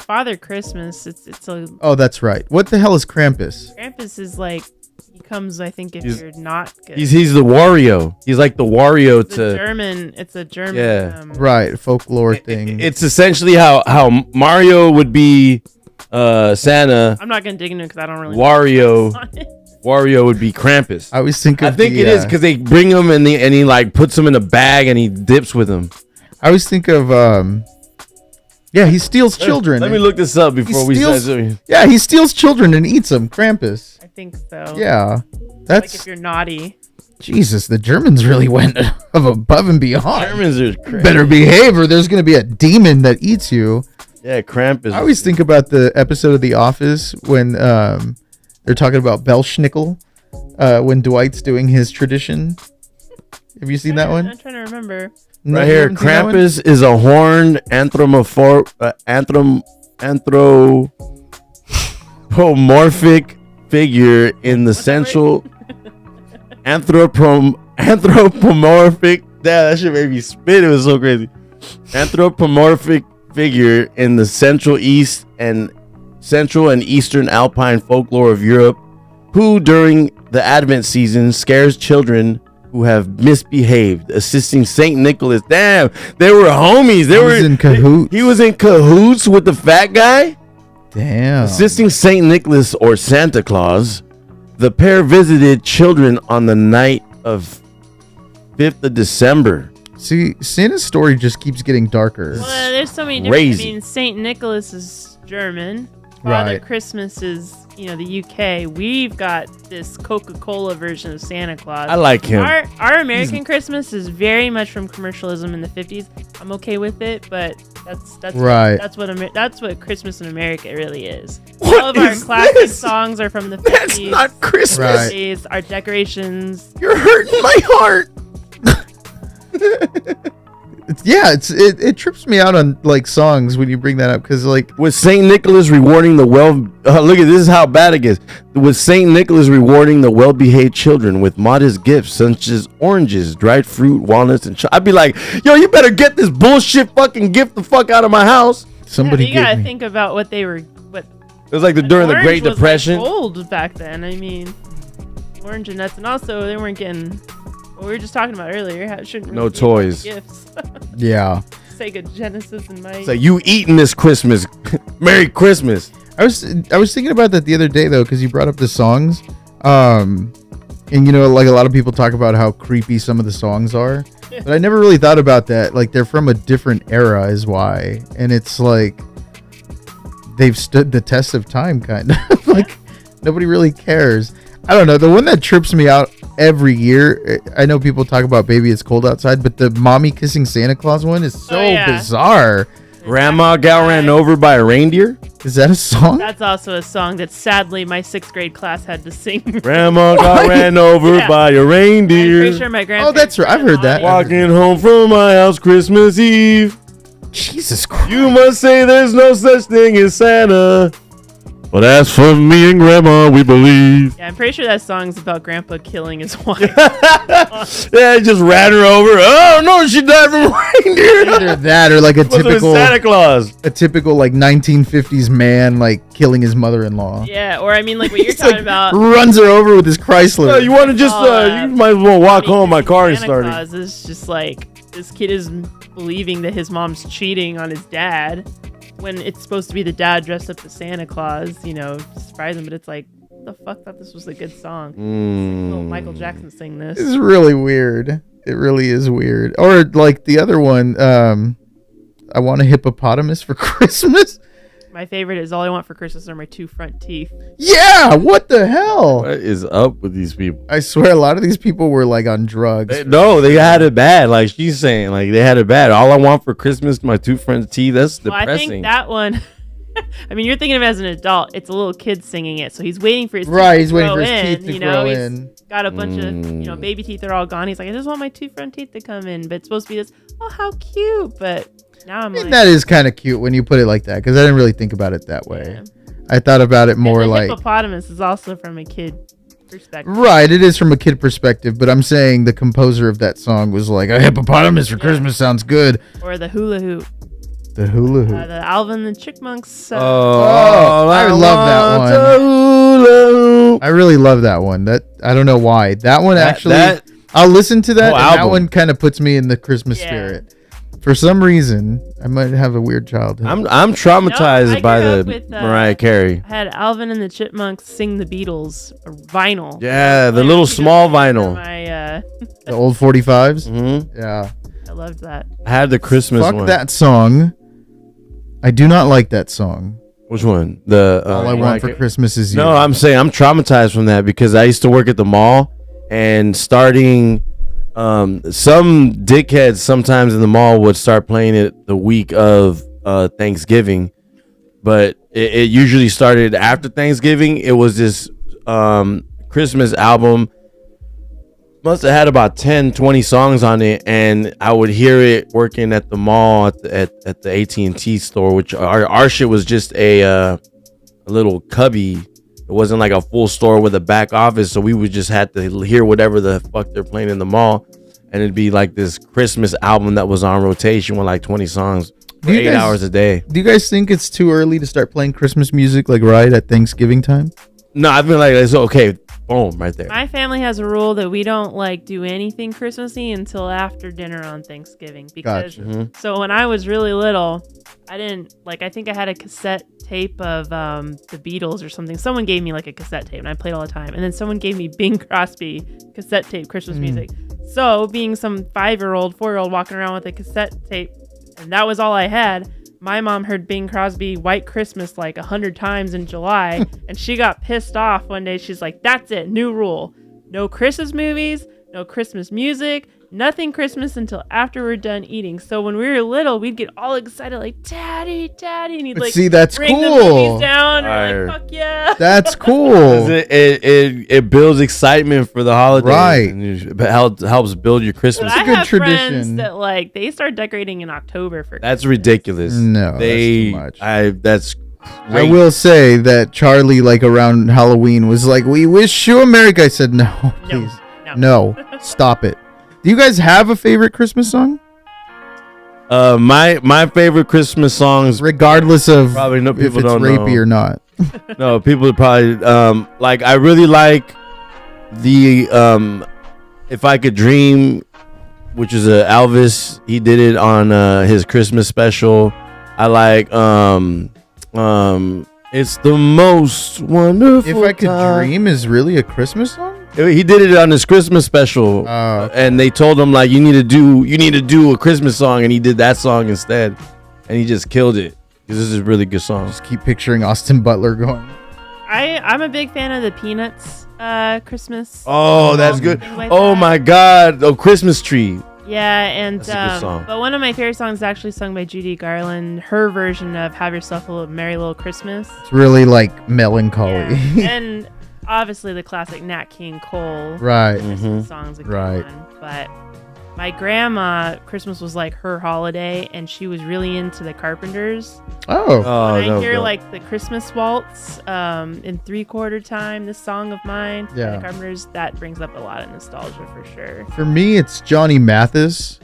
Father Christmas. It's a Oh, that's right. What the hell is Krampus? Krampus is like he comes. I think if He's- you're not good. He's the Wario. He's like the Wario It's a to German. It's a German. Yeah. Right, folklore thing. It's essentially how Mario would be Santa. I'm not gonna dig into it because I don't really. Wario. know on it. Wario would be Krampus. I always think I of think the, it is because they bring him and he like puts him in a bag and he dips with him. I always think of yeah, he steals children. Let me look this up before we steals- start. Yeah, he steals children and eats them. Krampus. I think so. Yeah, Like that's if you're naughty. Jesus. The Germans really went above and beyond. Germans are crazy. Better behave, or there's gonna be a demon that eats you. Yeah, Krampus. I always think about the episode of The Office when they're talking about Belschnickel, when Dwight's doing his tradition. Have you seen that one? I'm trying to remember. No, right you here, haven't seen that one? Krampus is a horned anthropomorphic figure in the central anthropomorphic. Damn, that shit made me spit. It was so crazy. Anthropomorphic figure in the central and eastern alpine folklore of Europe, who during the Advent season scares children who have misbehaved, assisting Saint Nicholas. Damn, they were homies. They He were was in cahoots. He was in cahoots with the fat guy. Damn. Assisting Saint Nicholas or Santa Claus, the pair visited children on the night of 5th of December. See, Santa's story just keeps getting darker. Well, there's so many different. Crazy. I mean, Saint Nicholas is German. Father Right. Christmas is, the UK. We've got this Coca-Cola version of Santa Claus. I like him. Our American Christmas is very much from commercialism in the 50s. I'm okay with it, but that's Right. That's what Christmas in America really is. What All of our is classic this? songs are from the 50s. That's not Christmas. Right. 50s, our decorations. You're hurting my heart. It trips me out on like songs when you bring that up because like With Saint Nicholas rewarding the look at this is how bad it gets. With Saint Nicholas rewarding the well-behaved children with modest gifts such as oranges, dried fruit, walnuts, and I'd be like, yo, you better get this bullshit fucking gift the fuck out of my house. somebody You gotta give me. think about what they were. What It was like during the orange Great was, Depression. Like gold back then. I mean, orange and nuts, and also they weren't getting. What we were just talking about earlier. How it shouldn't No really be toys. Gifts. Yeah, Sega Genesis and Mike. It's like, you eating this Christmas. Merry Christmas. I was thinking about that the other day though because you brought up the songs, and like a lot of people talk about how creepy some of the songs are, but I never really thought about that. Like they're from a different era, is why, and it's like they've stood the test of time, kind of. Like nobody really cares. I don't know. The one that trips me out every year, I know people talk about Baby It's Cold Outside, but the mommy kissing Santa Claus one is so yeah. bizarre. Grandma got ran over by a reindeer. Is that a song? That's also a song that sadly my 6th grade class had to sing. Grandma got ran over Yeah. by a I'm reindeer. pretty sure my grandparents. Oh, that's right. I've heard that. Walking home from my house Christmas Eve. Jesus Christ. You must say there's no such thing as Santa. Well, that's for me and Grandma, we believe. Yeah, I'm pretty sure that song's about Grandpa killing his wife. Yeah, just ran her over. Oh no, she died from reindeer. Either that or like a typical Santa Claus. like 1950s man like killing his mother-in-law. Yeah, or I mean, like what you're He's talking like, about. runs her over with his Chrysler. You want to just, you might as well walk home. My car is Santa starting. Claus is just like this kid is believing that his mom's cheating on his dad when it's supposed to be the dad dressed up as Santa Claus, you know, to surprise him. But it's like, the fuck thought this was a good song. Little Michael Jackson sing this. It's really weird. It really is weird. Or like the other one, I want a hippopotamus for Christmas. My favorite is All I Want for Christmas Are My Two Front Teeth. Yeah, what the hell? What is up with these people? I swear a lot of these people were like on drugs. No, they had it bad. Like she's saying, like they had it bad. All I want for Christmas, my two friends' teeth. That's Well, depressing. I think that one. I mean, you're thinking of it as an adult. It's a little kid singing it, so he's waiting for his Right, teeth he's to waiting grow for his in. teeth to You know, grow he's in. got a bunch of baby teeth are all gone. He's like, I just want my two front teeth to come in, but it's supposed to be this. Oh, how cute! But now I'm like, That is kind of cute when you put it like that, because I didn't really think about it that way. Yeah. I thought about it And more the like hippopotamus is also from a kid perspective. right. It is from a kid perspective, but I'm saying the composer of that song was like a hippopotamus for Christmas sounds good. Or the hula hoop, The hula hoop. the Alvin and the Chipmunks. Oh, I love that one. I really love that one. That I don't know why. That one actually. I'll listen to that. whole And that album. one kind of puts me in the Christmas Yeah. spirit. For some reason, I might have a weird childhood. I'm traumatized No, I by grew the up with, Mariah Carey. I had Alvin and the Chipmunks sing the Beatles vinyl. Yeah, the Like, little she goes small for vinyl. My, The old 45s. Mm-hmm. Yeah. I loved that. I had the Christmas Fuck one. that song. I do not like that song. Which one? The All I want for Christmas is you. No, I'm saying I'm traumatized from that because I used to work at the mall, and starting some dickheads sometimes in the mall would start playing it the week of Thanksgiving, but it usually started after Thanksgiving. It was this Christmas album, must have had about 10-20 songs on it, and I would hear it working at the mall at the AT&T store, which our shit was just a little cubby. It wasn't like a full store with a back office, so we would just have to hear whatever the fuck they're playing in the mall, and it'd be like this Christmas album that was on rotation with like 20 songs for 8 hours a day. Do you guys think it's too early to start playing Christmas music like right at Thanksgiving time? No, I feel like it's okay. Boom, right there. My family has a rule that we don't like do anything Christmassy until after dinner on Thanksgiving. Because Gotcha. So when I was really little, I didn't like. I think I had a cassette tape of the Beatles or something. Someone gave me like a cassette tape, and I played all the time. And then someone gave me Bing Crosby cassette tape Christmas music. So being some 5-year-old, 4-year-old walking around with a cassette tape, and that was all I had. My mom heard Bing Crosby White Christmas like 100 times in July, and she got pissed off one day. She's like, that's it, new rule. No Christmas movies, no Christmas music, nothing Christmas until after we're done eating. So when we were little, we'd get all excited like, Daddy, Daddy, and he'd like See, that's bring the cool. movies down. And Fire. we're like, fuck yeah. That's cool. It builds excitement for the holidays. Right. And it helps build your Christmas. But I good have tradition. friends that like, they start decorating in October for That's Christmas. ridiculous. No, that's too much. That's I great. will say that Charlie, like around Halloween, was like, "We wish you a Merry." I said, "No, please, no, stop it." Do you guys have a favorite Christmas song, My favorite Christmas songs, regardless of Probably no if people it's don't rapey know. or not? no, people probably like. I really like the "If I Could Dream," which is a Elvis. He did it on his Christmas special. I like "It's the Most Wonderful." If I Could Time. Dream is really a Christmas song. He did it on his Christmas special, Oh, okay. and they told him like you need to do a Christmas song, and he did that song instead, and he just killed it because this is a really good song. Just keep picturing Austin Butler going. I'm a big fan of the Peanuts Christmas. Oh, that's good. Things like Oh that. my God, Christmas Tree. Yeah, and That's a good song. but one of my favorite songs is actually sung by Judy Garland. Her version of "Have Yourself a Merry Little Christmas." It's really like melancholy. Yeah. And obviously the classic Nat King Cole Right. Christmas song's a good Right. one. But my grandma, Christmas was like her holiday, and she was really into the Carpenters. Oh, Oh, When I no, hear no. like the Christmas waltz in 3/4 time, this song of mine, by Yeah. the Carpenters, that brings up a lot of nostalgia for sure. for me, it's Johnny Mathis.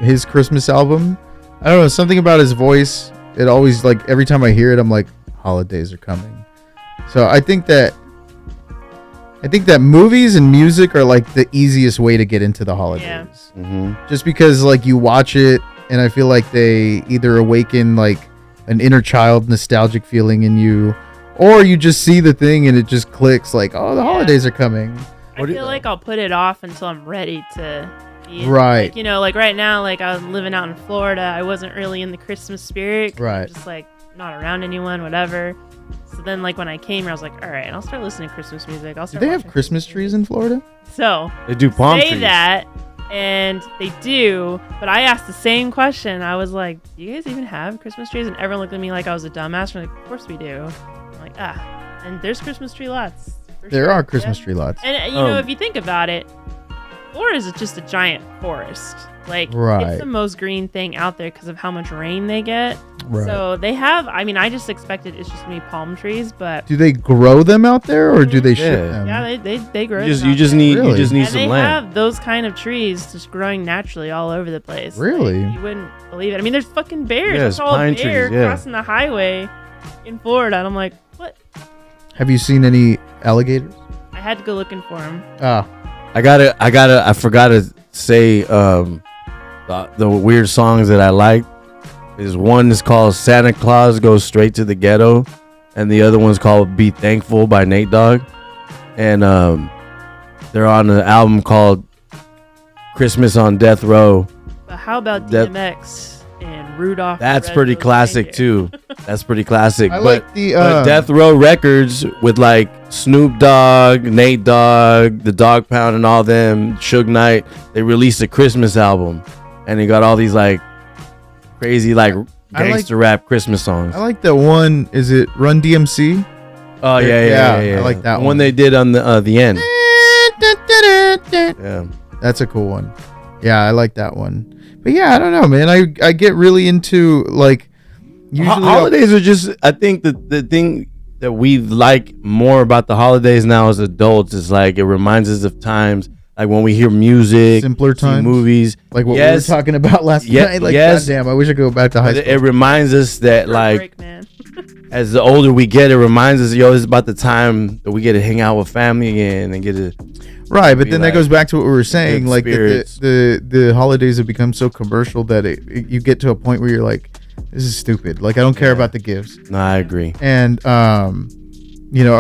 His Christmas album. I don't know, something about his voice. It always, like, every time I hear it, I'm like, holidays are coming. So I think that movies and music are like the easiest way to get into the holidays. Mhm. Just because like you watch it and I feel like they either awaken like an inner child nostalgic feeling in you, or you just see the thing and it just clicks like, oh, the Yeah. holidays are coming. I feel like I'll put it off until I'm ready to be in, Right. like, like right now, like I was living out in Florida, I wasn't really in the Christmas spirit. 'cause I'm Right. just like not around anyone, whatever. So then like when I came here, I was like, all right, I'll start listening to Christmas music. I'll Do start they have watching Christmas trees in Florida? So They do palm say trees. that, and they do. But I asked the same question. I was like, "Do you guys even have Christmas trees?" And everyone looked at me like I was a dumbass. They're like, "Of course we do." I'm like, and there's Christmas tree lots. for There sure. are Christmas Yeah. tree lots. And if you think about it, Florida is just a giant forest. Like Right. it's the most green thing out there because of how much rain they get. Right. So they have. I mean, I just expected it's just gonna be palm trees, but Do they grow them out there or do they ship Yeah. them? yeah, they grow. You just them you out just there. need Really? you just need And some they land. have those kind of trees just growing naturally all over the place. Like, Really? you wouldn't believe it. I mean, there's fucking bears. Yeah, I it's saw a pine bear trees, yeah. crossing the highway in Florida, and I'm like, what? Have you seen any alligators? I had to go looking for them. Ah, I forgot to say the weird songs that I like. Is one is called Santa Claus Goes Straight to the Ghetto, and the other one's called Be Thankful by Nate Dogg, and they're on an album called Christmas on Death Row. But how about That- DMX and Rudolph? the That's Red pretty Nosed classic Reindeer? too. That's pretty classic. I but like the but Death Row Records with like Snoop Dogg, Nate Dogg, the Dog Pound, and all them, Suge Knight. They released a Christmas album, and they got all these like crazy like I like- gangster rap Christmas songs. I like that one. Is it Run DMC? Oh yeah. I like that The one. they did on the end. Yeah. That's a cool one. Yeah, I like that one. But yeah, I don't know, man. I get really into like usually Holidays are just. I think the thing that we like more about the holidays now as adults is like it reminds us of times like when we hear music, Simpler see times? movies, like what yes, we were talking about last Ye- night. Like, yes. goddamn, I wish I could go back to high It, school. it reminds us that For a like break, man. as the older we get, it reminds us, yo, it's about the time that we get to hang out with family again and get to. Right, but be then like that goes back to what we were saying, good like that spirits. the holidays have become so commercial that you get to a point where you're like, this is stupid. Like I don't care Yeah. about the gifts. No, I agree. And I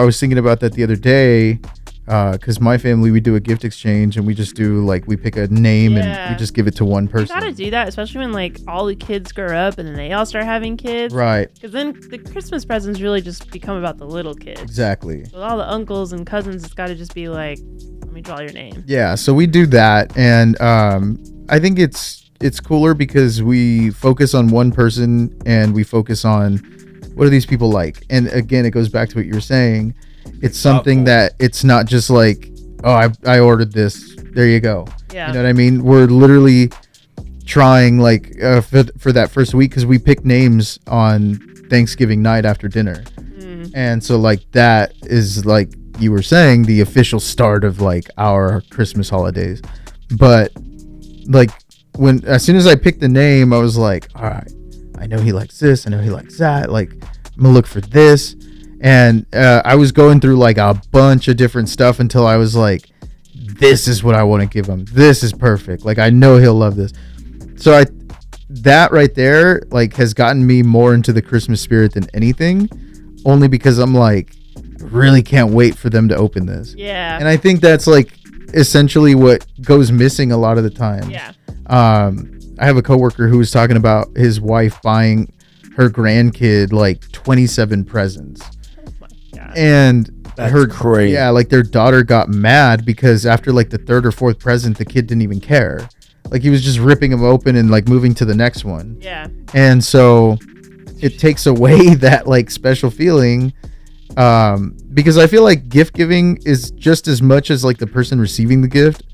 was thinking about that the other day, because my family, we do a gift exchange and we just do like we pick a name and Yeah. we just give it to one You person. gotta do that, especially when like all the kids grow up and then they all start having kids. Right, Because then the Christmas presents really just become about the little kids. exactly. With all the uncles and cousins, it's got to just be like, let me draw your name. Yeah, so we do that, and I think it's cooler because we focus on one person and we focus on what do these people like. And again, it goes back to what you were saying. It's something that it's not just like, oh, I ordered this. There you go. Yeah. You know what I mean? We're literally trying like for that first week because we pick names on Thanksgiving night after dinner. And so like that is like you were saying the official start of like our Christmas holidays. But like as soon as I picked the name, I was like, all right, I know he likes this, I know he likes that, like I'm gonna look for this. And I was going through like a bunch of different stuff until I was like, this is what I want to give him. This is perfect. Like I know he'll love this. So that right there like has gotten me more into the Christmas spirit than anything, only because I'm like really can't wait for them to open this. Yeah. And I think that's like essentially what goes missing a lot of the time. Yeah. I have a coworker who was talking about his wife buying her grandkid like 27 presents. Oh my God. And That's crazy. Yeah, like their daughter got mad because after like the third or fourth present, the kid didn't even care. Like he was just ripping them open and like moving to the next one. Yeah. And so it takes away that like special feeling, because I feel like gift giving is just as much as like the person receiving the gift.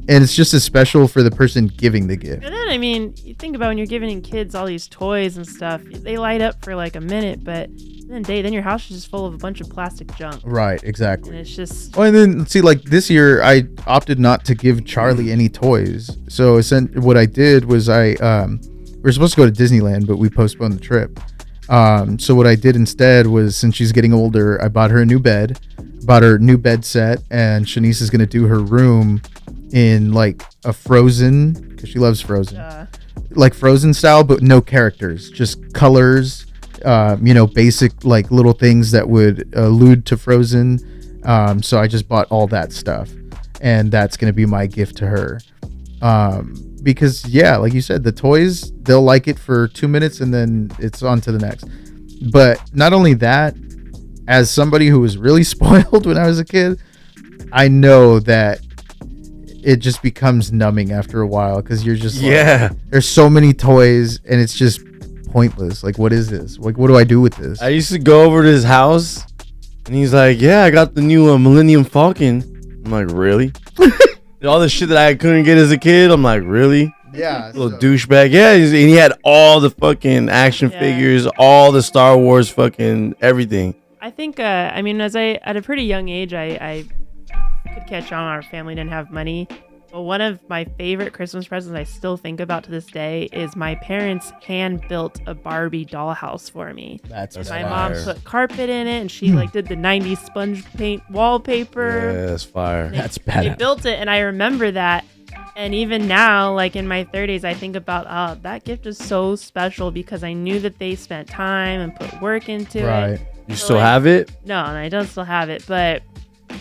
and it's just as special for the person giving the gift. And then, I mean, you think about when you're giving kids all these toys and stuff, they light up for like a minute, but then your house is just full of a bunch of plastic junk. Right, exactly. And it's just... Well, and then see, like this year, I opted not to give Charlie any toys. So what I did was we were supposed to go to Disneyland, but we postponed the trip. So what I did instead was, since she's getting older, I bought her a new bed, bought her a new bed set, and Shanice is going to do her room in like a Frozen, because she loves Frozen, like Frozen style, but no characters, just colors, basic like little things that would allude to Frozen. So I just bought all that stuff, and that's going to be my gift to her. Because like you said, the toys, they'll like it for 2 minutes and then it's on to the next. But not only that, as somebody who was really spoiled when I was a kid, I know that it just becomes numbing after a while, because you're just like, there's so many toys and it's just pointless. Like, what is this? Like, what do I do with this? I used to go over to his house and he's like, yeah, I got the new Millennium Falcon. I'm like, really? All the shit that I couldn't get as a kid, I'm like, really? Yeah. Little douchebag. Yeah, and he had all the fucking action figures, all the Star Wars fucking everything. I think, I mean, at a pretty young age, I could catch on. Our family didn't have money. But one of my favorite Christmas presents I still think about to this day is my parents hand-built a Barbie dollhouse for me. That's my mom put carpet in it, and she like did the 90s sponge paint wallpaper. Yeah, that's fire. That's badass. They built it, and I remember that. And even now, like in my 30s, I think about, that gift is so special because I knew that they spent time and put work into it. You still have it? No, and I don't still have it, but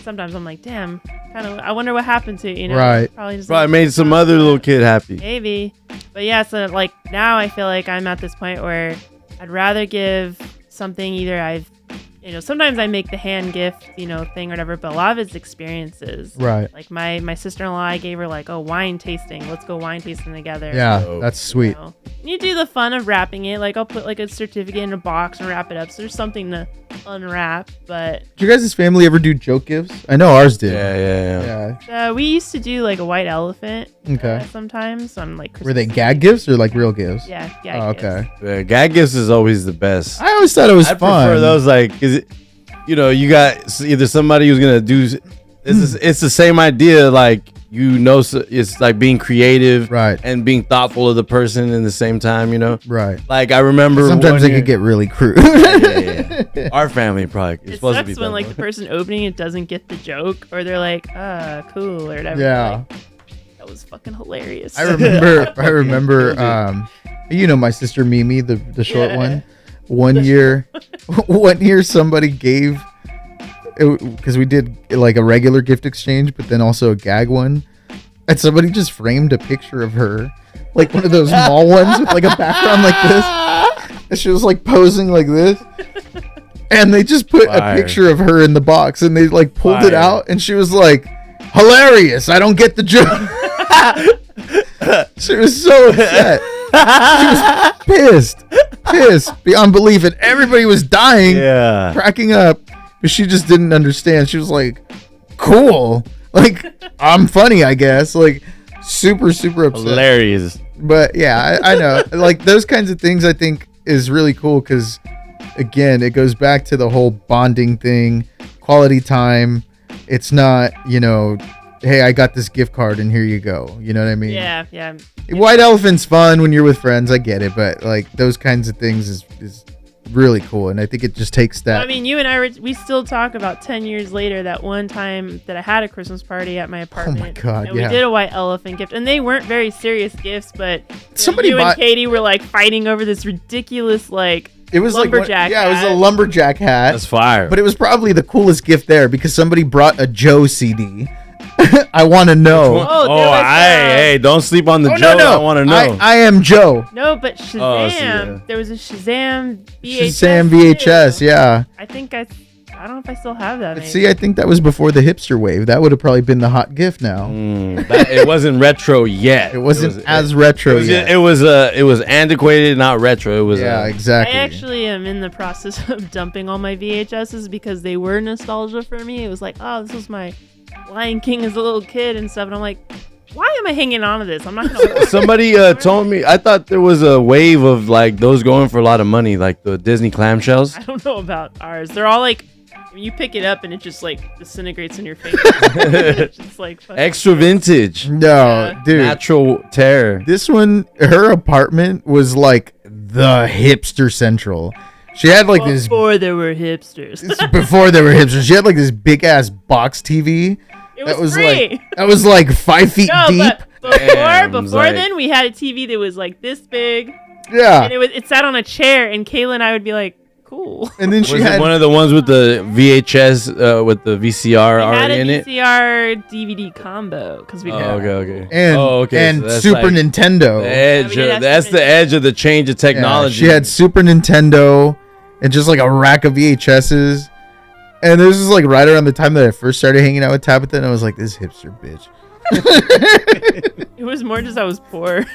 sometimes I'm like, damn, I wonder what happened to it, you know? Right. Probably made some other little kid happy. Maybe. But yeah, so like now I feel like I'm at this point where I'd rather give something either sometimes I make the hand gift, thing or whatever, but a lot of it's experiences. Right. Like my sister-in-law, I gave her like, wine tasting. Let's go wine tasting together. Yeah, that's sweet. You do the fun of wrapping it. Like I'll put like a certificate in a box and wrap it up. So there's something to unwrap. But did you guys' family ever do joke gifts? I know ours did. Yeah. we used to do like a white elephant. Okay. Sometimes on like Christmas Were they gag gifts or like real gifts? Yeah. Okay. Yeah, gag gifts is always the best. I always thought it was I fun. prefer those, like, cause you got either somebody who's gonna do. It's the same idea, like it's like being creative, right, and being thoughtful of the person in the same time, right. Like I remember sometimes they could get really crude. Yeah. Our family probably is supposed to be when like the person opening it doesn't get the joke, or they're like, cool, or whatever. Yeah, that was fucking hilarious. I remember. My sister Mimi, the short one. One year somebody gave, because we did like a regular gift exchange, but then also a gag one, and somebody just framed a picture of her, like one of those mall ones with like a background like this, and she was like posing like this, and they just put a picture of her in the box, and they like pulled it out, and she was like, hilarious, I don't get the joke. She was so upset. She was pissed beyond belief, and everybody was dying, cracking up, but she just didn't understand. She was like, cool, like I'm funny, I guess, like super upset. Hilarious. But yeah, I know, like those kinds of things I think is really cool, because again, it goes back to the whole bonding thing, quality time. It's not, hey, I got this gift card and here you go. You know what I mean? Yeah. White elephant's fun when you're with friends. I get it, but like those kinds of things is really cool, and I think it just takes that. I mean, you and I we still talk about 10 years later that one time that I had a Christmas party at my apartment. Oh my god! And we did a white elephant gift, and they weren't very serious gifts, but somebody and Katie were like fighting over this ridiculous like. It was lumberjack hat. It was a lumberjack hat. That's fire. But it was probably the coolest gift there, because somebody brought a Joe CD. I want to know. Hey, don't sleep on the Joe. No. I want to know. I am Joe. No, but Shazam. There was a Shazam VHS. Shazam VHS, yeah. I think I don't know if I still have that. See, I think that was before the hipster wave. That would have probably been the hot gift now. It wasn't retro yet. It wasn't as retro yet. It was antiquated, not retro. It was exactly. I actually am in the process of dumping all my VHSs because they were nostalgia for me. It was like, this was my Lion King as a little kid and stuff, and I'm like, Why am I hanging on to this? I'm not gonna. Somebody told me. I thought there was a wave of like those going for a lot of money, like the Disney clamshells. I don't know about ours. They're all like, you pick it up and it just like disintegrates in your face. It's just like Extra vintage, No, Yeah. dude. natural tear. This one, her apartment was like the hipster central. She had like this before there were hipsters. before there were hipsters. She had like this big ass box TV. It That was was free. like 5 feet No, deep. but Damn, before Zach. then, we had a TV that was like this big, Yeah, and it sat on a chair, and Kayla and I would be like, cool. and then she Was had it one of the ones with the VHS with the VCR We had already a in it? VCR DVD combo because we Oh, could. okay. and oh, okay. and so that's Super like Nintendo. The edge. we did have That's Super the edge of the change of Yeah, technology. she had Super Nintendo and just like a rack of VHSs. And this was like right around the time that I first started hanging out with Tabitha, and I was like, "This hipster bitch." It was more just I was poor.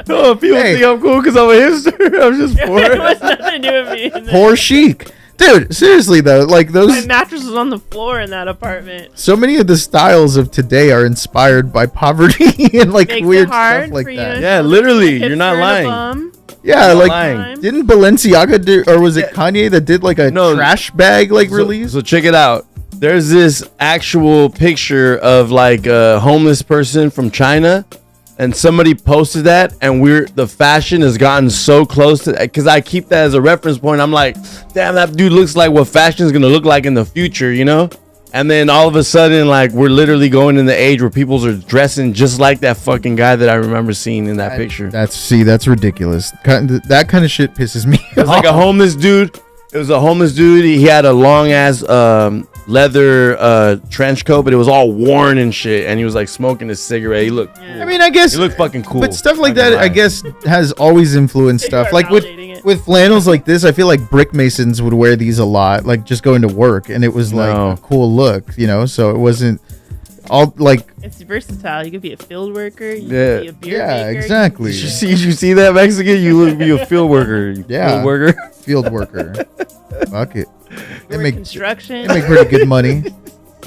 Oh, people Hey. think I'm cool because I'm a hipster. I'm just It poor. was nothing to do with me. And then Poor chic, dude. Seriously though, like my those. mattress was on the floor in that apartment. So many of the styles of today are inspired by poverty and like Makes weird it hard stuff like for you that. to Yeah, feel literally, like a you're not hipster and a lying. bum. Yeah, Not like lying. didn't Balenciaga do, or was it Kanye that did like a No. trash bag like release? So check it out. There's this actual picture of like a homeless person from China, and somebody posted that, and the fashion has gotten so close to, because I keep that as a reference point. I'm like, damn, that dude looks like what fashion is gonna look like in the future, you know? And then all of a sudden, like, we're literally going in the age where people are dressing just like that fucking guy that I remember seeing in that picture. That's ridiculous. That kind of shit pisses me It was like a homeless dude. It was a homeless dude. He had a long ass leather trench coat, but it was all worn and shit. And he was like smoking a cigarette. He looked cool. I mean, I guess He looked fucking cool. But stuff like Not gonna that, I lie. guess, has always influenced You stuff. are Like validating it. with flannels like this, I feel like brick masons would wear these a lot, like just going to work, and it was like No. a cool look, you know. So it wasn't all like, It's versatile. You could be a field worker. You Yeah. could be a beer yeah, maker. exactly. Did you see that Mexican? You look be a field worker. You Yeah. Field worker. Field worker. Fuck it. You They work make construction. they make pretty good money.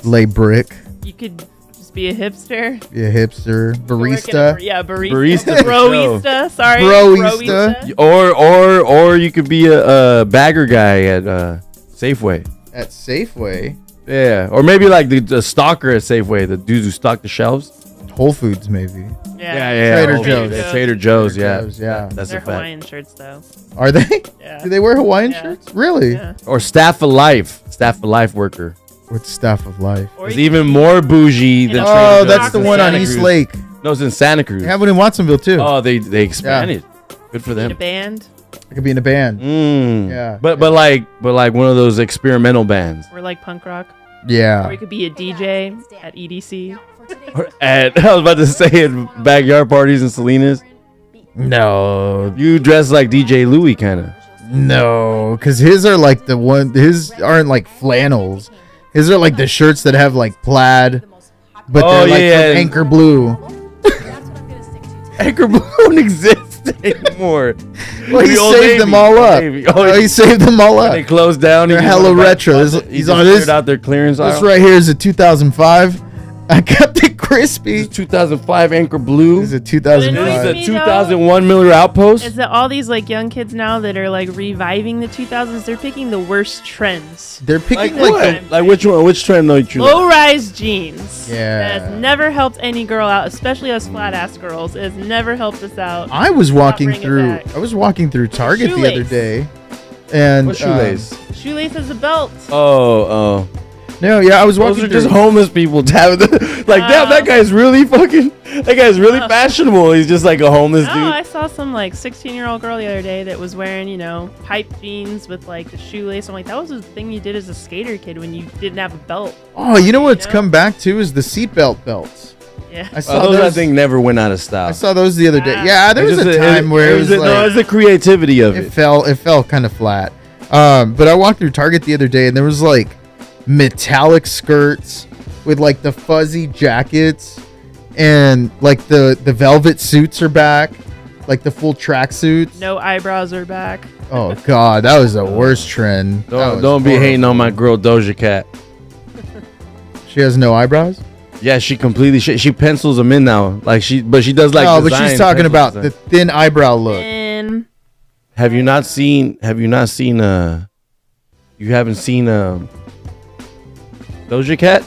Lay brick. You could just be a hipster. Be a hipster. Work in a- Barista. Yeah, barista. Barista for Broista. Sorry. Broista. Or you could be a bagger guy at Safeway. At Safeway. Yeah. Or maybe like the stalker at Safeway, the dudes who stock the shelves. Whole Foods, maybe. Yeah. Trader Oh, Joe's. yeah, Trader Joe's, yeah. Joe's, yeah. That's They're a fact. Hawaiian shirts though. Are they? Yeah. Do they wear Hawaiian Yeah. shirts? Really? Yeah. Or staff of life. Staff of life worker. With Staff of Life. Or It's you even could be- more bougie than know, Trader Oh, Joe's. that's It's the in one on Santa East Cruz. Lake. No, it's in Santa Cruz. They have one in Watsonville too. Oh, they expanded. Good for in a them. band. I could be in a band. Mm. Yeah. But like one of those experimental bands. Or like punk rock. Or Yeah. you could be a DJ at EDC. I was about to say at backyard parties in Salinas. No. You dress like DJ Louie, kind of. No. Because his are like his aren't like flannels. His are like the shirts that have like plaid, but Oh, they're like yeah. from Anchor Blue. Anchor Blue don't exist anymore. Well, he The Old saved them Navy. all up. Navy. Oh, he saved them all They up. closed down. They're He just hella went retro. back- This- he he's just on this- cleared out their clearance This aisle. right here is a 2005. I kept it crispy. 2005 Anchor Blue. This is a This 2005. is Me, a though, 2001 Miller Outpost. Is that all these like young kids now that are like reviving the 2000s? They're picking the worst trends. They're Like picking what? like Like which one? Which trend though? You like? Low-rise jeans. Yeah. That has never helped any girl out, especially us flat-ass girls. It has never helped us out. I was walking bring it through. back. I was walking through Target the other Shoelace. day, and What shoelace? Shoelace has a belt. Oh. No, yeah, I was Those walking are through. just homeless people. Damn, damn, that guy's really fucking. That guy's really fashionable. He's just like a homeless No, dude. I saw some like 16-year-old girl the other day that was wearing, pipe jeans with like the shoelace. I'm like, that was the thing you did as a skater kid when you didn't have a belt. Oh, you know what's know? come back too is the seatbelt belts. Yeah. I saw Those I those. think never went out of style. I saw those the other day. Ah. Yeah, there was a time where it was no, like it's the creativity of it it. fell kind of flat. But I walked through Target the other day and there was like metallic skirts with like the fuzzy jackets and like the velvet suits are back, like the full track suits. No eyebrows are back. Oh god, that was the worst trend. That was Don't be horrible. hating on my girl Doja Cat. She has no eyebrows. Yeah, she completely she pencils them in now. Like she does like. No, but design, she's talking pencil about design. the thin eyebrow look. And Have you not seen? You haven't seen Doja Cat,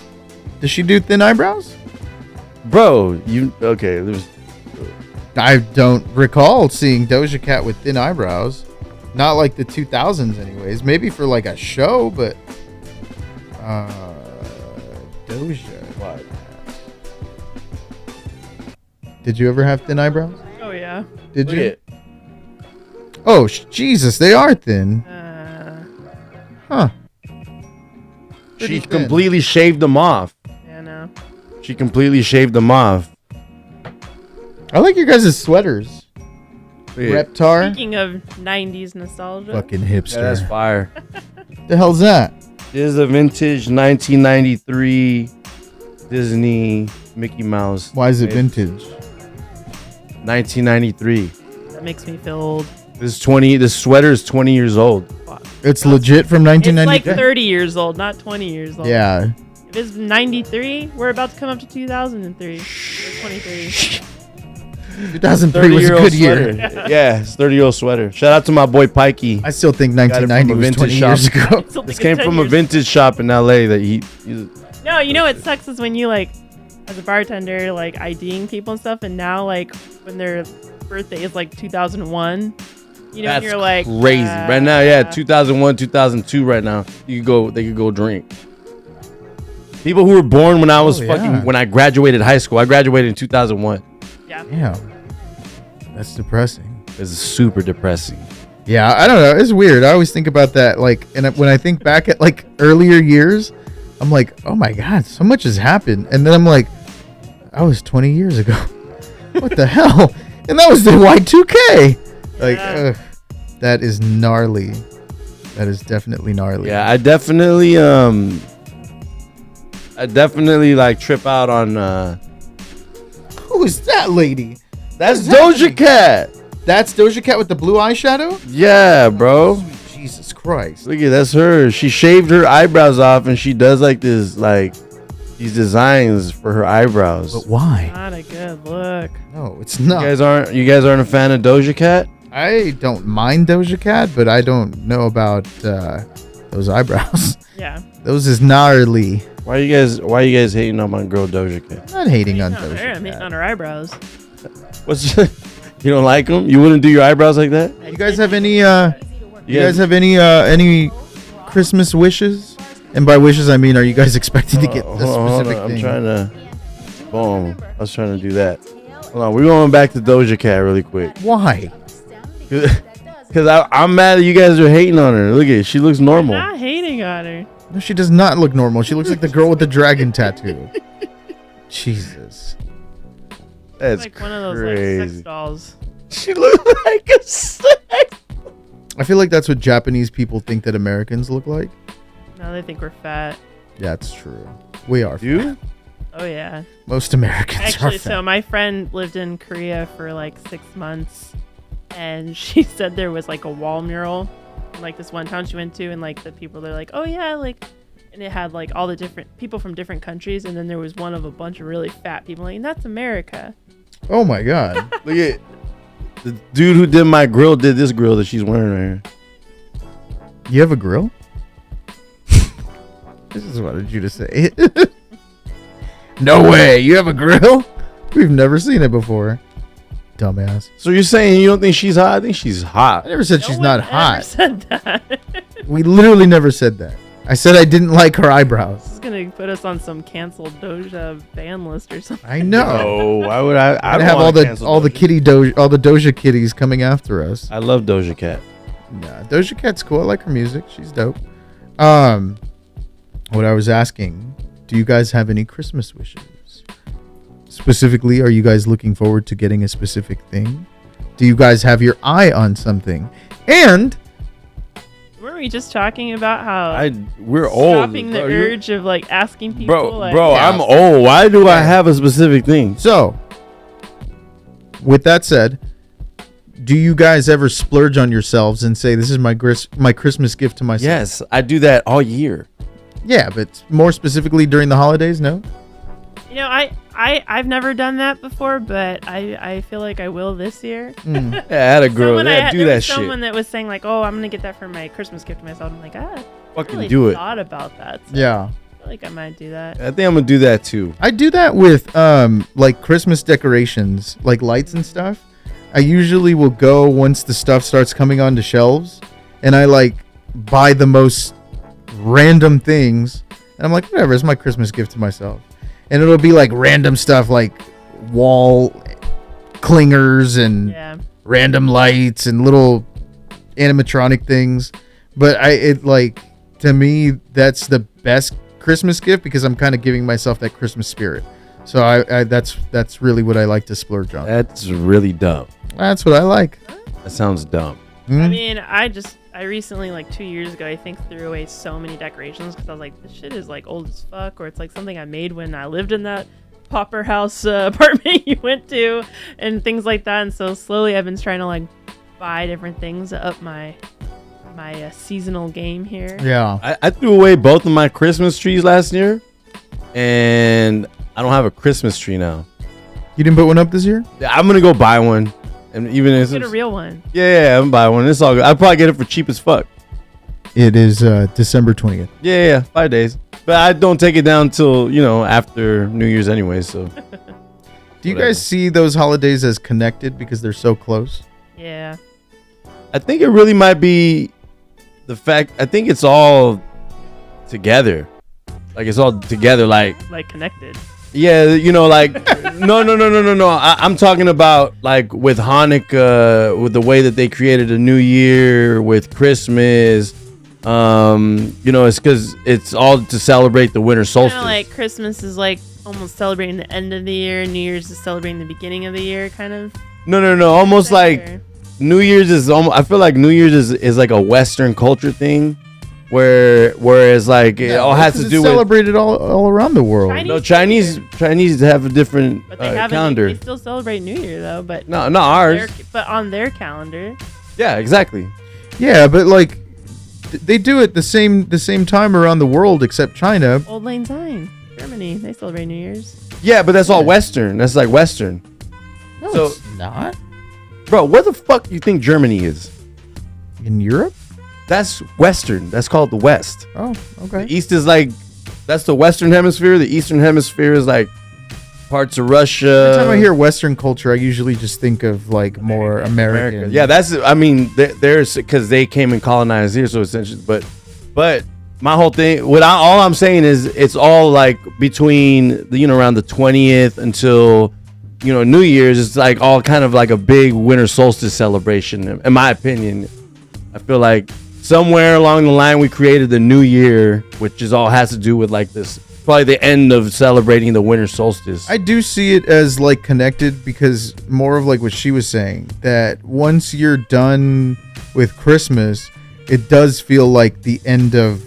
Does she do thin eyebrows? bro? You okay? I don't recall seeing Doja Cat with thin eyebrows. Not like the 2000s, anyways. Maybe for like a show, but Doja. What? Did you ever have thin eyebrows? oh yeah. Did Look you? at Oh, Jesus, they are thin. Huh. Pretty she thin. completely shaved them off. Yeah, no. She completely shaved them off. I like your guys' sweaters. Look at- Reptar. Speaking of 90s nostalgia. Fucking Yeah, that's hipster. fire. The hell's that? This is a vintage 1993 Disney Mickey Mouse. Why is it Made- vintage? 1993. That makes me feel old. This sweater is 20 years old. It's legit from It's like 1990. 30 years old, not 20 years old. Yeah. If it's 93, we're about to come up to 2003. Or 23. 2003 was a 30-year-old good year. sweater. Yeah, it's 30-year-old sweater. Shout out to my boy Pikey. I still think Got it from 1990 a was vintage 20 years shop. ago. Still This think came it's 10 from a years. vintage shop in LA that No, you know what sucks is when you like, as a bartender, like IDing people and stuff, and now like when their birthday is like 2001, you know, and that's you're like crazy. Right now, yeah, 2001, 2002 right now. They could go drink. People who were born when I was yeah. when I graduated high school. I graduated in 2001. Yeah. Damn. That's depressing. It's super depressing. Yeah, I don't know. It's weird. I always think about that. Like, and when I think back at like earlier years, I'm like, oh my God, so much has happened. And then I'm like, I was 20 years ago. What the hell? And that was the Y2K. Like, Yeah. that is gnarly. That is definitely gnarly. Yeah, I definitely like trip out on Who is that lady? that's What is Doja Cat. That's Doja Cat with the blue eyeshadow? Yeah, bro. Sweet Jesus Christ. Look at that's her. She shaved her eyebrows off and she does like this these designs for her eyebrows. But why? Not a good look. No, it's You not. guys aren't a fan of Doja Cat? I don't mind Doja Cat, but I don't know about those eyebrows. Yeah. Those is gnarly. Why you guys hating on my girl Doja Cat? I'm not hating on Not Doja there. I'm hitting Cat. on her eyebrows. What's you don't like them? You wouldn't do your eyebrows like that? You guys have any? You guys have any Christmas wishes? And by wishes, I mean, are you guys expecting to get a specific I'm thing? trying to. Boom. I was trying to do that. Hold on. We're going back to Doja Cat really quick. Why? Because I'm mad that you guys are hating on her. Look at it. She looks normal. Not hating on her. No, she does not look normal. She looks like the girl with the dragon tattoo. Jesus. That's Like one of those like crazy. sex dolls. She looks like a sex. I feel like that's what Japanese people think that Americans look like. No, they think we're fat. That's true. We are. You? Oh yeah. Most Americans Actually, are. so fat. my friend lived in Korea for like 6 months, and she said there was like a wall mural in like this one town she went to, and like the people they're like, oh yeah, like, and it had like all the different people from different countries, and then there was one of a bunch of really fat people, like, and that's America. Oh my God. Look at the dude who did my grill did this grill that she's wearing right here. You have a grill? This is what did you just say? No way. You have a grill? We've never seen it before. Dumbass. So you're saying you don't think she's hot? I think she's hot. I never said No she's one not ever hot. said that. We literally never said that. I said I didn't like her eyebrows. This is gonna put us on some canceled Doja ban list or something. I know. Oh, why would I? I have all the kitty Doja, all the Doja kitties coming after us. I love Doja Cat. Nah, Doja Cat's cool. I like her music. She's dope. What I was asking, do you guys have any Christmas wishes? Specifically, are you guys looking forward to getting a specific thing? Do you guys have your eye on something? And Weren't we just talking about how We're old. stopping the bro. urge of like asking people? like, Bro, Yeah. I'm old. Why do I have a specific thing? so, with that said, do you guys ever splurge on yourselves and say, this is my Christmas gift to myself? Yes, I do that all year. Yeah, but more specifically during the holidays, no? You know, I've never done that before, but I feel like I will this year. Yeah, I had a girl. Yeah, do there that was shit. someone that was saying like, "Oh, I'm gonna get that for my Christmas gift to myself." I'm like, Fucking really do it. thought about that. So Yeah. I feel like I might do that. I think I'm gonna do that too. I do that with like Christmas decorations, like lights and stuff. I usually will go once the stuff starts coming onto shelves, and I like buy the most random things, and I'm like, whatever, it's my Christmas gift to myself. And it'll be like random stuff like wall clingers and Yeah. random lights and little animatronic things. But to me, that's the best Christmas gift because I'm kind of giving myself that Christmas spirit. So I that's really what I like to splurge on. That's really dumb. That's what I like. That sounds dumb. Hmm? I mean, I recently, like 2 years ago, I think threw away so many decorations because I was like, this shit is like old as fuck, or it's like something I made when I lived in that pauper house apartment you went to, and things like that. And so slowly I've been trying to like buy different things to up my seasonal game here. Yeah. I threw away both of my Christmas trees last year, and I don't have a Christmas tree now. You didn't put one up this year? I'm gonna go buy one, and even if Get a it's, real one. yeah, I'm gonna buy one. It's all good. I'll probably get it for cheap as fuck. It is December 20th. Yeah, 5 days. But I don't take it down till after New Year's anyway. So Do you Whatever. guys see those holidays as connected because they're so close? Yeah. I think it really might be the fact. I think it's all together. Like it's all together. Like Connected. yeah, like no. I'm talking about like with Hanukkah, with the way that they created a new year, with Christmas. It's because it's all to celebrate the winter solstice. Kind of like Christmas is like almost celebrating the end of the year, New Year's is celebrating the beginning of the year, kind of. No. Almost like Or- New Year's is almost. I feel like New Year's is like a Western culture thing, whereas like it all has to do with. celebrated all around the world. Chinese- No, Chinese have a different But they have calendar. They still celebrate New Year though, but No, not ours. but on their calendar. Yeah, exactly. Yeah, but like they do it the same time around the world except China. Old Lang Syne, Germany, they celebrate New Year's. Yeah, but that's all Western. That's like Western. No, So- it's not. Bro, where the fuck do you think Germany is? In Europe? That's Western. That's called the West. Oh, okay. The East is like, that's the Western hemisphere. The Eastern hemisphere is like parts of Russia. Every time I hear Western culture, I usually just think of like more American. America. Yeah, that's. I mean, there's because they came and colonized here, so essentially. But my whole thing, all I'm saying is, it's all like between around the 20th until New Year's. It's like all kind of like a big winter solstice celebration. In my opinion, I feel like somewhere along the line we created the new year, which is all has to do with like this. Probably the end of celebrating the winter solstice. I do see it as like connected because more of like what she was saying, that once you're done with Christmas, it does feel like the end of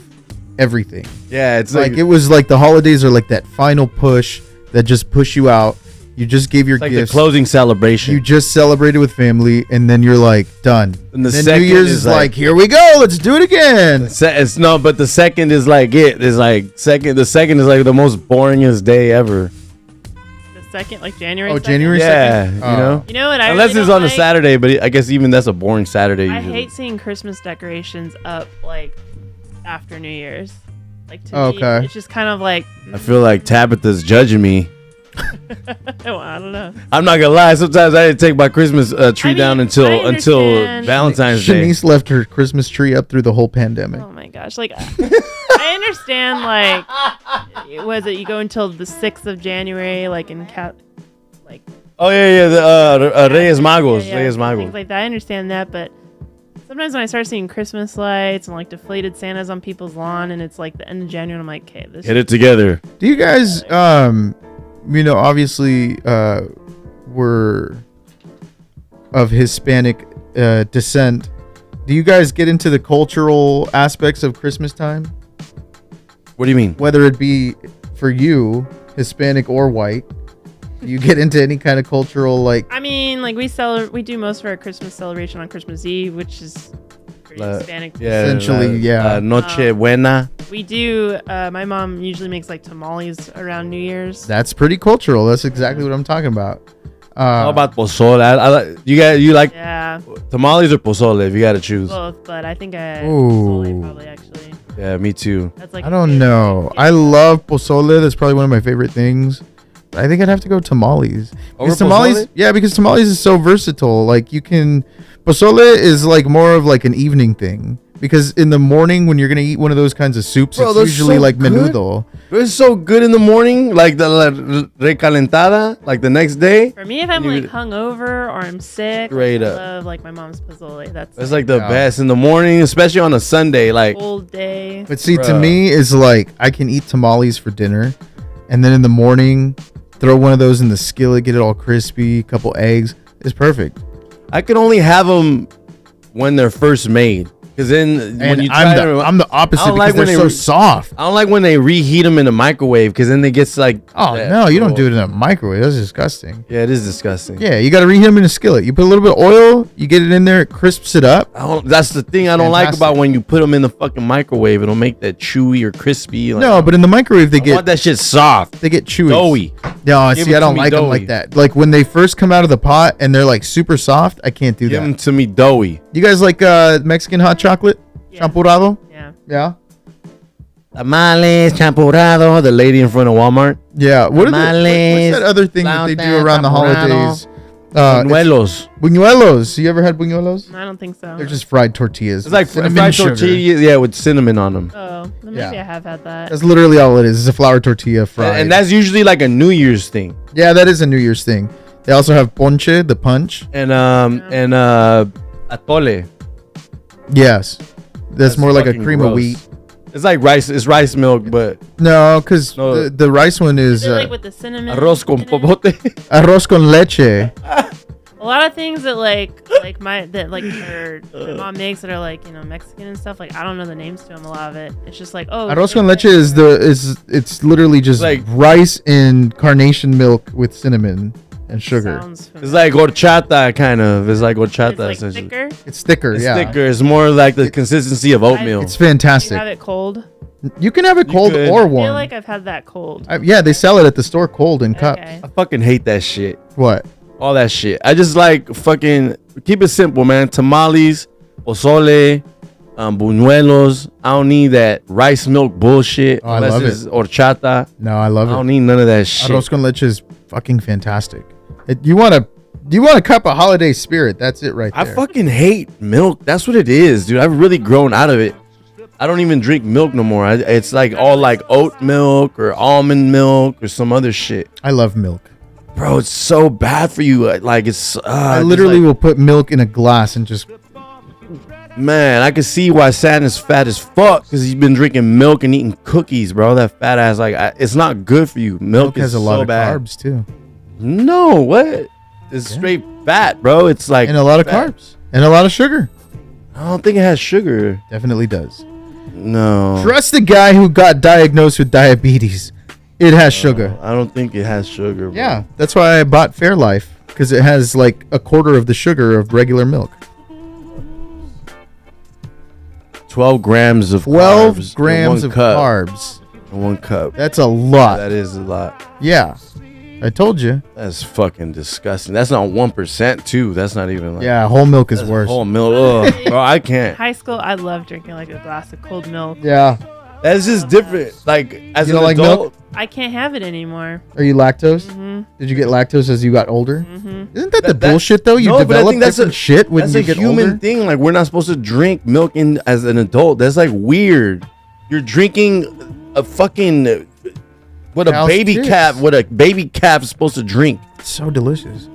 everything. Yeah, it's Like it was like the holidays are like that final push that just push you out. You just gave your like gifts. the closing celebration. You just celebrated with family, and then you're like done. And the then second New Year's is is like- like, here we go, let's do it again. It's no, but the second is like the second is like the most boringest day ever. The second, like January. Oh, 2nd? January Yeah, 2nd? you know. You know what? I Unless really it's don't on a like? Saturday, but I guess even that's a boring Saturday I usually. hate seeing Christmas decorations up like after New Year's. Like to Okay. me, it's just kind of like I feel like Tabitha's judging me. oh, I don't know. I'm not gonna lie. Sometimes I didn't take my Christmas tree I down mean, until I understand. Valentine's Day. Shanice left her Christmas tree up through the whole pandemic. Oh my gosh! Like I understand. Like was it you go until the 6th of January? Like in like Oh yeah. The Reyes Magos. yeah, Reyes things Magos. like that. I understand that, but sometimes when I start seeing Christmas lights and like deflated Santas on people's lawn, and it's like the end of January, I'm like, okay, this Get it together. Do you guys, obviously, were of Hispanic descent. Do you guys get into the cultural aspects of Christmas time? What do you mean? Whether it be for you, Hispanic or white, do you get into any kind of cultural like? I mean, like we do most of our Christmas celebration on Christmas Eve, which is pretty La- Hispanic. yeah, Essentially, yeah. Noche Buena. We do. My mom usually makes like tamales around New Year's. That's pretty cultural. That's exactly what I'm talking about. How about pozole? I like you like Yeah, tamales or pozole if you got to choose. both. But I think I Ooh. pozole probably actually. Yeah, me too. That's like I a don't favorite know. thing. I love pozole. That's probably one of my favorite things. I think I'd have to go tamales. Over Because tamales, pozole? yeah, because tamales is so versatile. Like you can, pozole is like more of like an evening thing. Because in the morning when you're gonna eat one of those kinds of soups, Bro, it's they're usually so like good. menudo. It's so good in the morning, like the recalentada, like the next day. For me, if I'm You- like hungover or I'm sick, Straight I up. love like my mom's pozole. That's It's like the Yeah. best in the morning, especially on a Sunday. Like, cold day. But see, to Bruh. me, is like I can eat tamales for dinner, and then in the morning, throw one of those in the skillet, get it all crispy, couple eggs. It's perfect. I can only have them when they're first made, because then when And you try I'm the I opposite don't because like when they're they so re- soft. I don't like when they reheat them in the microwave, because then they gets like. Oh that no, you don't do little- it in a microwave. That's disgusting. Yeah, it is disgusting. Yeah, you got to reheat them in a skillet. You put a little bit of oil, you get it in there, it crisps it up. That's the thing I don't like Fantastic. about when you put them in the fucking microwave. It'll make that chewy or crispy. Like, No, but in the microwave they I want get that shit soft, chewy. doughy. No, Give see, it I to don't me like them doughy. like that. Like when they first come out of the pot and they're like super soft, I can't do Give them that. to me doughy. You guys like Mexican hot chocolate? Yeah. Champurrado? Yeah. Yeah. Tamales, champurrado. The lady in front of Walmart. Yeah. What are Tamales, what's that other thing that they do flauta, around the champurrado, holidays? Buñuelos. Buñuelos. You ever had buñuelos? I don't think so. They're just fried tortillas. It's like with cinnamon fried sugar. tortilla, yeah, with cinnamon on them. Oh, then maybe Yeah. I have had that. That's literally all it is. It's a flour tortilla fried. And that's usually like a New Year's thing. yeah, that is a New Year's thing. They also have ponche, the punch. And atole. Yes. That's more like a fucking cream of gross. wheat. It's like rice. It's rice milk, but No, because No. the rice one is Is it like with the cinnamon? arroz con in it? popote. arroz con leche. A lot of things that my mom makes that are like, you know, Mexican and stuff. Like I don't know the names to them. A lot of it. It's just like, oh. Arroz con leche is it's literally just Like- rice in carnation milk with cinnamon and sugar. Sounds familiar. It's like horchata, kind of. It's like horchata. It's like essentially. thicker. It's thicker, It's yeah. thicker. It's more like the consistency of oatmeal. It's You fantastic. have it cold. You can have it You cold could. or I warm. feel like I've had that cold. Yeah, they sell it at the store cold in cups. Okay. I fucking hate that shit. What? All that shit. I just like fucking keep it simple, man. Tamales, pozole, buñuelos. I don't need that rice milk bullshit. Oh, I unless love it's horchata. No, I love I don't it. need none of that shit. Arroz con leche is fucking fantastic. You want a cup of holiday spirit? That's it right I there. fucking hate milk. That's what it is, dude. I've really grown out of it. I don't even drink milk no more. It's like all like oat milk or almond milk or some other shit. I love milk. Bro, it's so bad for you. Like it's. I just literally like- will put milk in a glass and just. Man, I can see why Santa's fat as fuck because he's been drinking milk and eating cookies, bro. That fat ass, like, it's not good for you. Milk Milk has is a lot so of bad. carbs too, No, what? It's straight fat, bro. It's like and a lot of fat. carbs and a lot of sugar. I don't think it has sugar. Definitely does. No, Trust the guy who got diagnosed with diabetes. It has sugar. I don't think it has sugar. Bro. Yeah, that's why I bought Fairlife because it has like a quarter of the sugar of regular milk. 12 grams of 12 carbs grams in of one cup. carbs. In one cup. That's a lot. That is a lot. Yeah, I told you. That's fucking disgusting. That's not 1% too. That's not even like Yeah, whole milk is that's worse. whole milk. Ugh, bro, I can't. High school, I love drinking like a glass of cold milk. Yeah. That's just different. Like as You an don't like adult, milk? I can't have it anymore. Are you lactose? Mm-hmm. Did you get lactose as you got older? Mm-hmm. Isn't that the That- bullshit though? You No, but I develop think that's different a- shit when that's you a get human older. thing. Like we're not supposed to drink milk in as an adult. That's like weird. You're drinking a fucking what a Cow's baby tits. calf. What a baby calf is supposed to drink. It's so delicious.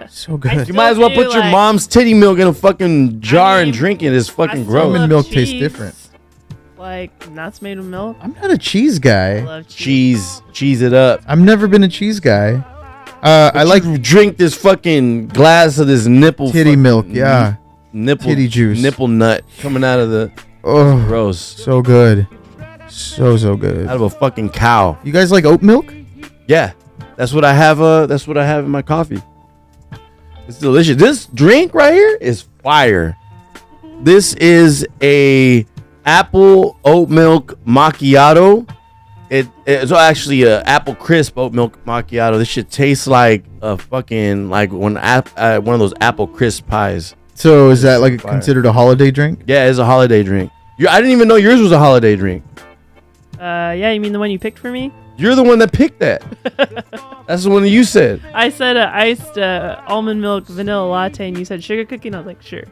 So I good. You might as well do, put your like- mom's titty milk in a fucking jar and mean, drink it. It's fucking I still gross. Almond love milk tastes cheese. different. Like nuts made with milk. I'm not a cheese I guy. love cheese. Cheese it up. I've never been a cheese guy. I like You drink this fucking glass of this nipple titty fucking milk. Yeah. nipple Titty juice. nipple nut coming out of the Oh, gross so good. So good. out of a fucking cow. You guys like oat milk? Yeah, that's what I have. That's what I have in my coffee. It's delicious. This drink right here is fire. This is a apple oat milk macchiato. It's actually a apple crisp oat milk macchiato. This shit tastes like a fucking like one of those apple crisp pies. So is that like considered a holiday drink? Yeah, it's a holiday drink. I didn't even know yours was a holiday drink. Yeah, you mean the one you picked for me? You're the one that picked that. That's the one that you said. I said iced almond milk vanilla latte, and you said sugar cookie, and I was like, sure.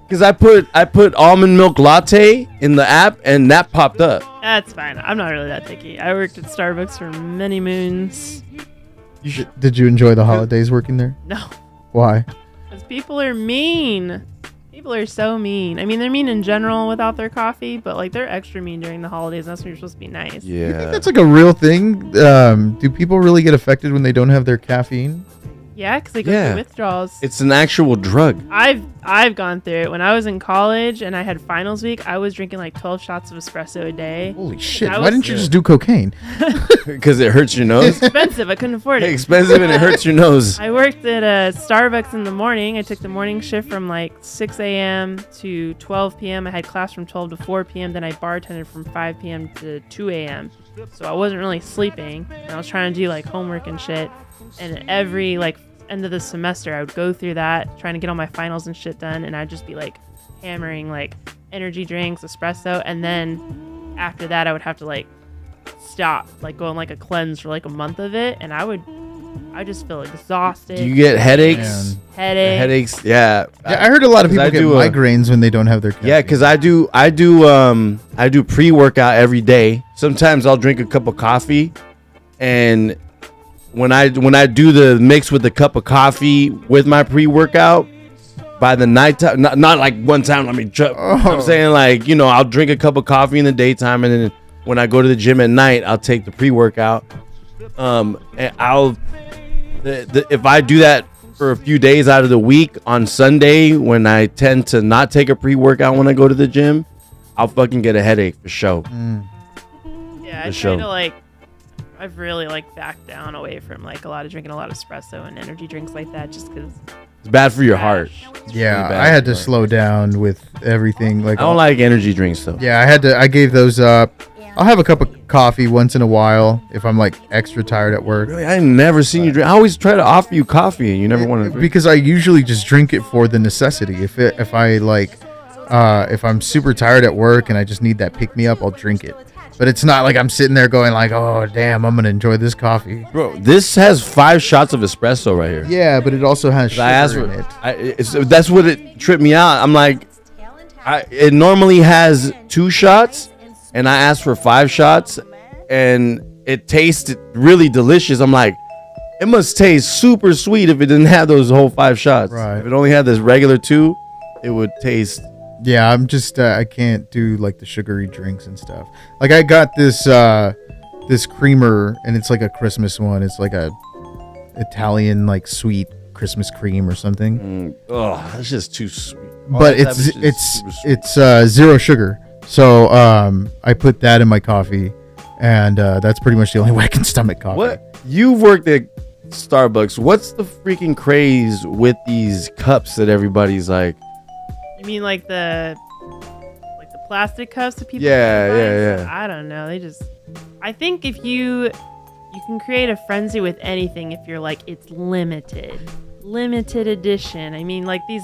Because I put almond milk latte in the app, and that popped up. That's fine. I'm not really that picky. I worked at Starbucks for many moons. Did you enjoy the holidays working there? No, Why? because people are mean. People are so mean. I mean, they're mean in general without their coffee, but like they're extra mean during the holidays. That's when you're supposed to be nice. You think Yeah. that's like a real thing? Do people really get affected when they don't have their caffeine? Yeah, because they go Yeah. through withdrawals. It's an actual drug. I've gone through it. When I was in college and I had finals week, I was drinking like 12 shots of espresso a day. Holy shit! I Why was- didn't you just do cocaine? Because it hurts your nose. Expensive. I couldn't afford it. Expensive and it hurts your nose. I worked at a Starbucks in the morning. I took the morning shift from like 6 a.m. to 12 p.m. I had class from 12 to 4 p.m. Then I bartended from 5 p.m. to 2 a.m. So I wasn't really sleeping. And I was trying to do like homework and shit. And every like end of the semester, I would go through that, trying to get all my finals and shit done. And I'd just be like hammering like energy drinks, espresso. And then after that, I would have to like stop, like go on like a cleanse for like a month of it. And I just feel exhausted. Do you get headaches? Man. Headaches. Yeah. Yeah, I heard a lot of 'Cause people I get do, migraines when they don't have their caffeine. Yeah, because I do pre-workout every day. Sometimes I'll drink a cup of coffee, and when I do the mix with the cup of coffee with my pre-workout, by the nighttime, not like one time. I'm saying like, you know, I'll drink a cup of coffee in the daytime, and then when I go to the gym at night, I'll take the pre-workout. And if I do that for a few days out of the week, on Sunday when I tend to not take a pre-workout when I go to the gym, I'll fucking get a headache for sure. Yeah, I The try show. to like, I've really like backed down away from like drinking a lot of espresso and energy drinks like that, just because. It's bad for your heart. Yeah, really bad I had for to her. slow down with everything. Like I don't like energy drinks though. Yeah, I gave those up. I'll have a cup of coffee once in a while if I'm like extra tired at work. Really, I never seen you drink. I always try to offer you coffee, and you never want to drink. Because I usually just drink it for the necessity. If I'm super tired at work and I just need that pick me up, I'll drink it. But it's not like I'm sitting there going like, oh damn, I'm gonna enjoy this coffee. Bro, this has 5 shots of espresso right here. Yeah, but it also has sugar I asked in for it. that's what it tripped me out. I'm like, it normally has 2 shots, and I asked for 5 shots, and it tasted really delicious. I'm like, it must taste super sweet if it didn't have those whole 5 shots. Right. If it only had this regular 2, it would taste. Yeah, I'm just I can't do like the sugary drinks and stuff. Like I got this this creamer, and it's like a Christmas one. It's like a Italian like sweet Christmas cream or something. Oh, that's just too sweet. But it's 0 sugar. So I put that in my coffee, and that's pretty much the only way I can stomach coffee. What? You've worked at Starbucks. What's the freaking craze with these cups that everybody's like? You mean like the plastic cups that people? Yeah, buy? yeah. I don't know. I think if you can create a frenzy with anything if you're like it's limited edition. I mean, like these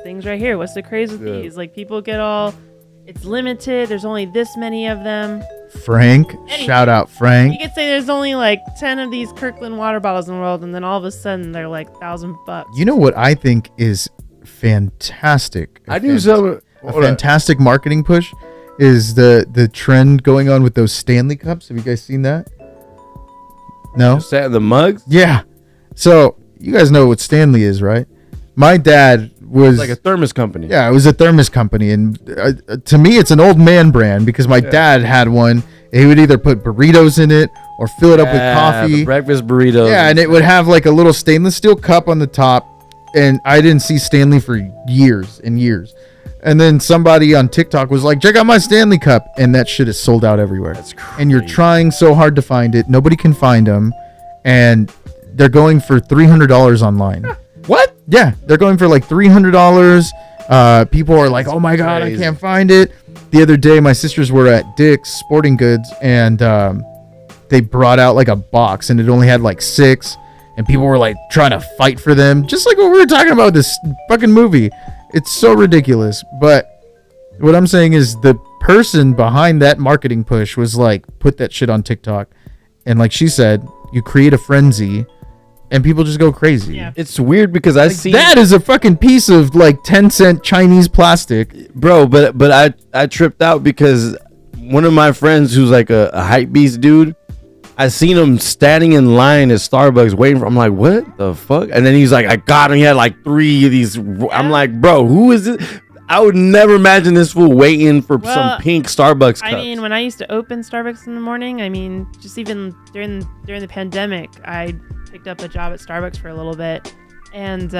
things right here. What's the craze with these? Like people get all, it's limited. There's only this many of them. Frank, shout out Frank. You could say there's only like 10 of these Kirkland water bottles in the world, and then all of a sudden they're like $1,000. You know what I think is fantastic? I do some. A fantastic marketing push is the trend going on with those Stanley cups. Have you guys seen that? No? The mugs? Yeah. So you guys know what Stanley is, right? My dad was It's like a thermos company. yeah, it was a thermos company, and to me, it's an old man brand because my dad had one. He would either put burritos in it or fill it up with coffee. The breakfast burritos. Yeah, and it would have like a little stainless steel cup on the top. And I didn't see Stanley for years and years. And then somebody on TikTok was like, check out my Stanley cup. And that shit is sold out everywhere. That's crazy. And you're trying so hard to find it. Nobody can find them. And they're going for $300 online. What? Yeah, they're going for like $300. People are like, oh my God, Crazy. I can't find it. The other day, my sisters were at Dick's Sporting Goods, and they brought out like a box, and it only had like 6, and people were like trying to fight for them, just like what we were talking about with this fucking movie. It's so ridiculous. But what I'm saying is the person behind that marketing push was like, put that shit on TikTok, and like she said, you create a frenzy, and people just go crazy. Yeah. It's weird because I see That is a fucking piece of like 10-cent Chinese plastic. bro, but I tripped out because one of my friends who's like a hype beast dude, I seen him standing in line at Starbucks waiting for. I'm like, what the fuck? And then he's like, I got him. He had like 3 of these. I'm like, bro, who is it? I would never imagine this fool waiting for some pink Starbucks cups. I mean, when I used to open Starbucks in the morning, I mean, just even during the pandemic, I picked up a job at Starbucks for a little bit, and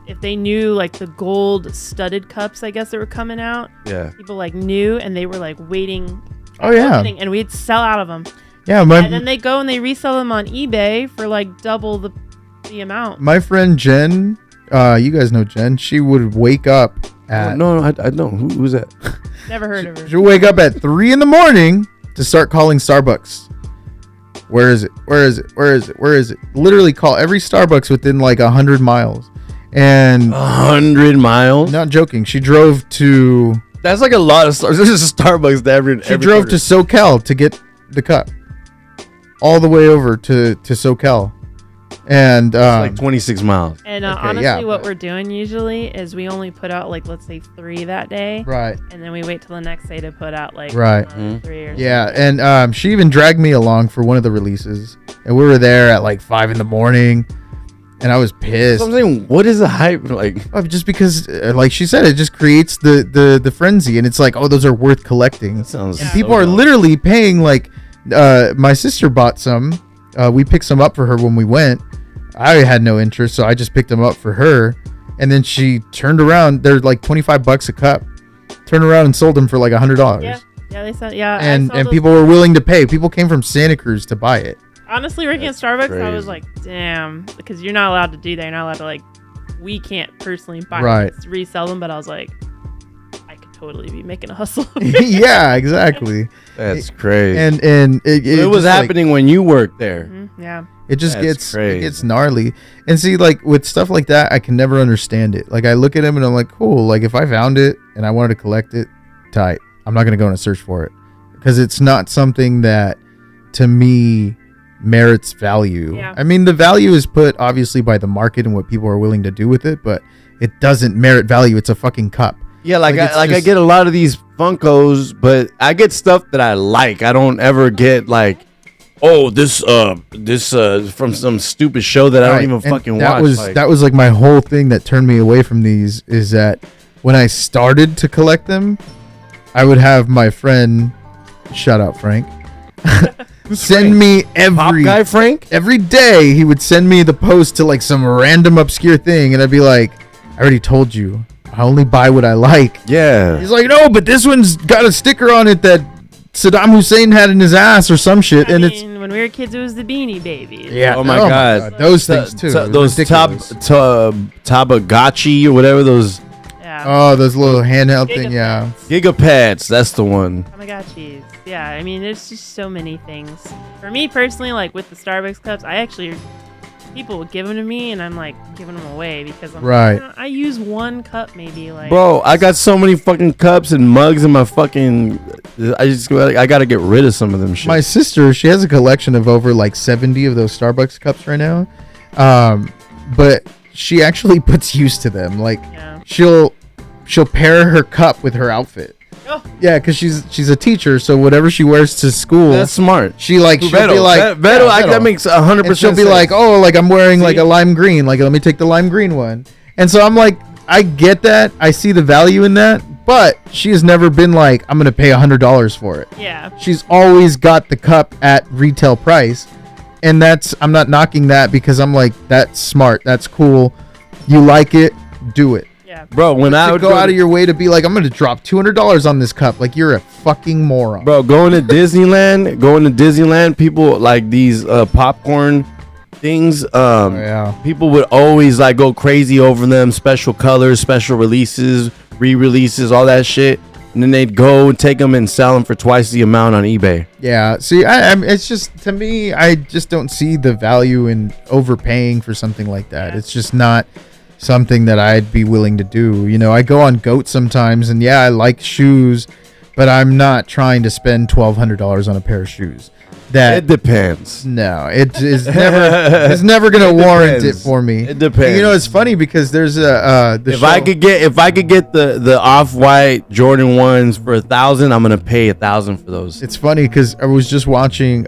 if they knew like the gold studded cups, I guess that were coming out, yeah, people like knew, and they were like waiting. Oh yeah, opening, and we'd sell out of them. yeah. And then they go and they resell them on eBay for like double the amount. My friend Jen, you guys know Jen. She would wake up at no, I know who's that. Never heard of her. she'll wake up at 3 in the morning to start calling Starbucks. Where is it? Where is it? Where is it? Where is it? Literally call every Starbucks within like 100 miles. And 100 miles. not joking, she drove to That's like a lot of stars. This is a Starbucks that every. she drove to SoCal to get the cup. All the way over to SoCal. And like 26 miles. And Okay, honestly, yeah, what but- we're doing usually is we only put out like, let's say 3 that day, right. and then we wait till the next day to put out like Right. 3 or Yeah, and she even dragged me along for one of the releases, and we were there at like 5 in the morning, and I was pissed. So I'm saying, what is the hype like? Just because, like she said, it just creates the frenzy, and it's like, oh, those are worth collecting. Sounds. Yeah. People are literally paying like, my sister bought some. We picked some up for her when we went. I had no interest, so I just picked them up for her, and then she turned around. They're like $25 a cup. Turned around and sold them for like $100. Yeah, they said, yeah. I And saw and those- people were willing to pay. People came from Santa Cruz to buy it. honestly working at Starbucks, I was crazy. like, damn, because you're not allowed to do that. You're not allowed to like, we can't personally buy Right. them, resell them. But I was like, I could totally be making a hustle. Yeah, exactly. That's crazy. And it was just, like, happening when you worked there. Mhm, yeah. it just That's gets crazy. it gets gnarly. And see, like with stuff like that, I can never understand it. Like I look at him and I'm like, cool. Like if I found it and I wanted to collect it, tight. I'm not gonna go on a search for it because it's not something that to me merits value. Yeah. I mean, the value is put obviously by the market and what people are willing to do with it, but it doesn't merit value. It's a fucking cup. Yeah, Like, it's I just- get a lot of these Funkos, but I get stuff that I like. I don't ever get like, oh, this from some stupid show that I don't Right. even And fucking that watch. was like, that was like my whole thing that turned me away from these is that when I started to collect them, I would have my friend, shout out Frank, send me Pop guy Frank. every day. He would send me the post to like some random obscure thing, and I'd be like, I already told you, I only buy what I like. Yeah. He's like, no, but this one's got a sticker on it that Saddam Hussein had in his ass or some shit, I and mean, when we were kids, it was the Beanie Babies. yeah. Oh my God. those things too. It was Those ridiculous. Tabagachi or whatever, those Yeah. Oh, those little handheld thing, yeah. Gigapads. That's the one. Tamagotchis. Yeah, I mean, there's just so many things. For me personally, like with the Starbucks cups, I actually, people would give them to me, and I'm like giving them away because I'm Right. like, I use one cup maybe. Like, Bro, I got so many fucking cups and mugs in my fucking. I gotta get rid of some of them shit. My sister, she has a collection of over like 70 of those Starbucks cups right now. But she actually puts use to them. Like yeah. she'll pair her cup with her outfit. Oh. Yeah, because she's a teacher, so whatever she wears to school, That's smart. she'll be like, Veto, yeah, that makes 100%. and she'll be like, oh, like I'm wearing like a lime green, like let me take the lime green one. And so I'm like, I get that, I see the value in that, but she has never been like, I'm gonna pay $100 for it. Yeah. She's always got the cup at retail price, and I'm not knocking that because I'm like, that's smart, that's cool, you like it, do it. Yeah. bro, when I To would go out of your way to be like, I'm gonna drop $200 on this cup, like you're a fucking moron. Bro, going to Disneyland, people like these popcorn things. Yeah. People would always like go crazy over them, special colors, special releases, re-releases, all that shit. And then they'd go and take them and sell them for twice the amount on eBay. Yeah. See, it's just, to me, I just don't see the value in overpaying for something like that. It's just not something that I'd be willing to do. You know, I go on GOAT sometimes, and yeah, I like shoes, but I'm not trying to spend $1,200 on a pair of shoes. It depends. No, it is never. It's never gonna warrant it for me. It depends. You know, it's funny because there's I could get the Off-White Jordan 1s for $1,000, I'm gonna pay $1,000 for those. It's funny because I was just watching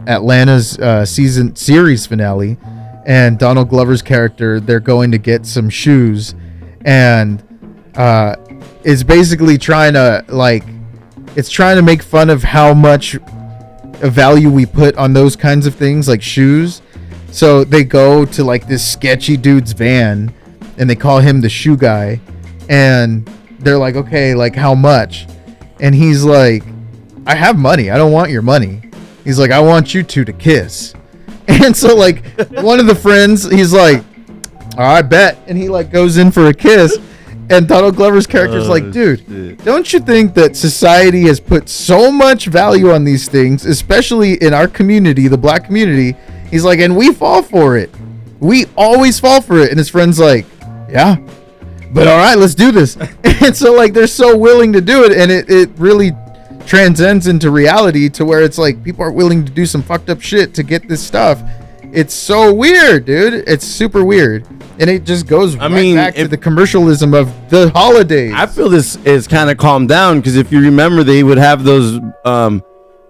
Atlanta's series finale, and Donald Glover's character, they're going to get some shoes, and is basically trying to make fun of how much value we put on those kinds of things like shoes. So they go to like this sketchy dude's van, and they call him the shoe guy, and they're like, okay, like how much? And he's like, I have money, I don't want your money. He's like, I want you two to kiss. And so like one of the friends, he's like, all right, bet. And he like goes in for a kiss. And Donald Glover's character is like, dude, shit. Don't you think that society has put so much value on these things, especially in our community, the black community? He's like, and we fall for it. We always fall for it. And his friend's like, yeah, but all right, let's do this. And so like they're so willing to do it, and it really transcends into reality to where it's like people are willing to do some fucked up shit to get this stuff. It's so weird, dude. It's super weird. And it just goes back to the commercialism of the holidays. I feel this is kind of calmed down because if you remember, they would have those.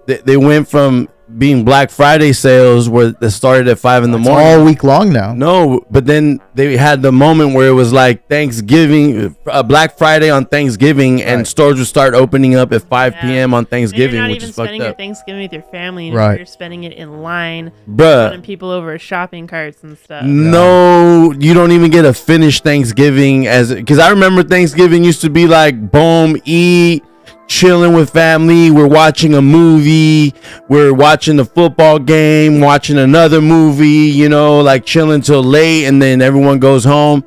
They went from being Black Friday sales where they started at 5 a.m. all week long now. No, but then they had the moment where it was like Thanksgiving, Black Friday on Thanksgiving, and stores would start opening up at 5 p.m. on Thanksgiving, you're not which even is fucked spending up. your Thanksgiving with your family, and Right. you're spending it in line, Bruh. running people over shopping carts and stuff. No, you don't even get a finished Thanksgiving because I remember Thanksgiving used to be like boom, eat, chilling with family. We're watching a movie. We're watching the football game, watching another movie, you know, like chilling till late, and then everyone goes home.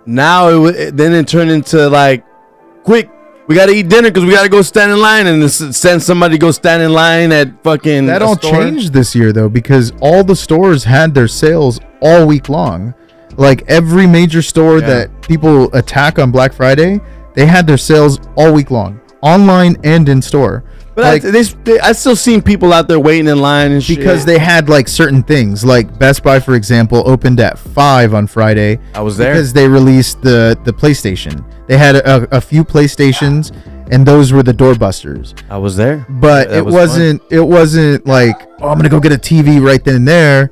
Now then it turned into like, quick, we got to eat dinner because we got to go stand in line, and send somebody to go stand in line at fucking that all store. changed this year though, because all the stores had their sales all week long. Like every major store that people attack on Black Friday, they had their sales all week long, online and in store. But like, I still seen people out there waiting in line and shit. Because they had like certain things, like Best Buy, for example, opened at 5 on Friday. I was there because they released the PlayStation. They had a few PlayStations, and those were the doorbusters. I was there, but it wasn't like, oh, I'm gonna go get a TV right then and there,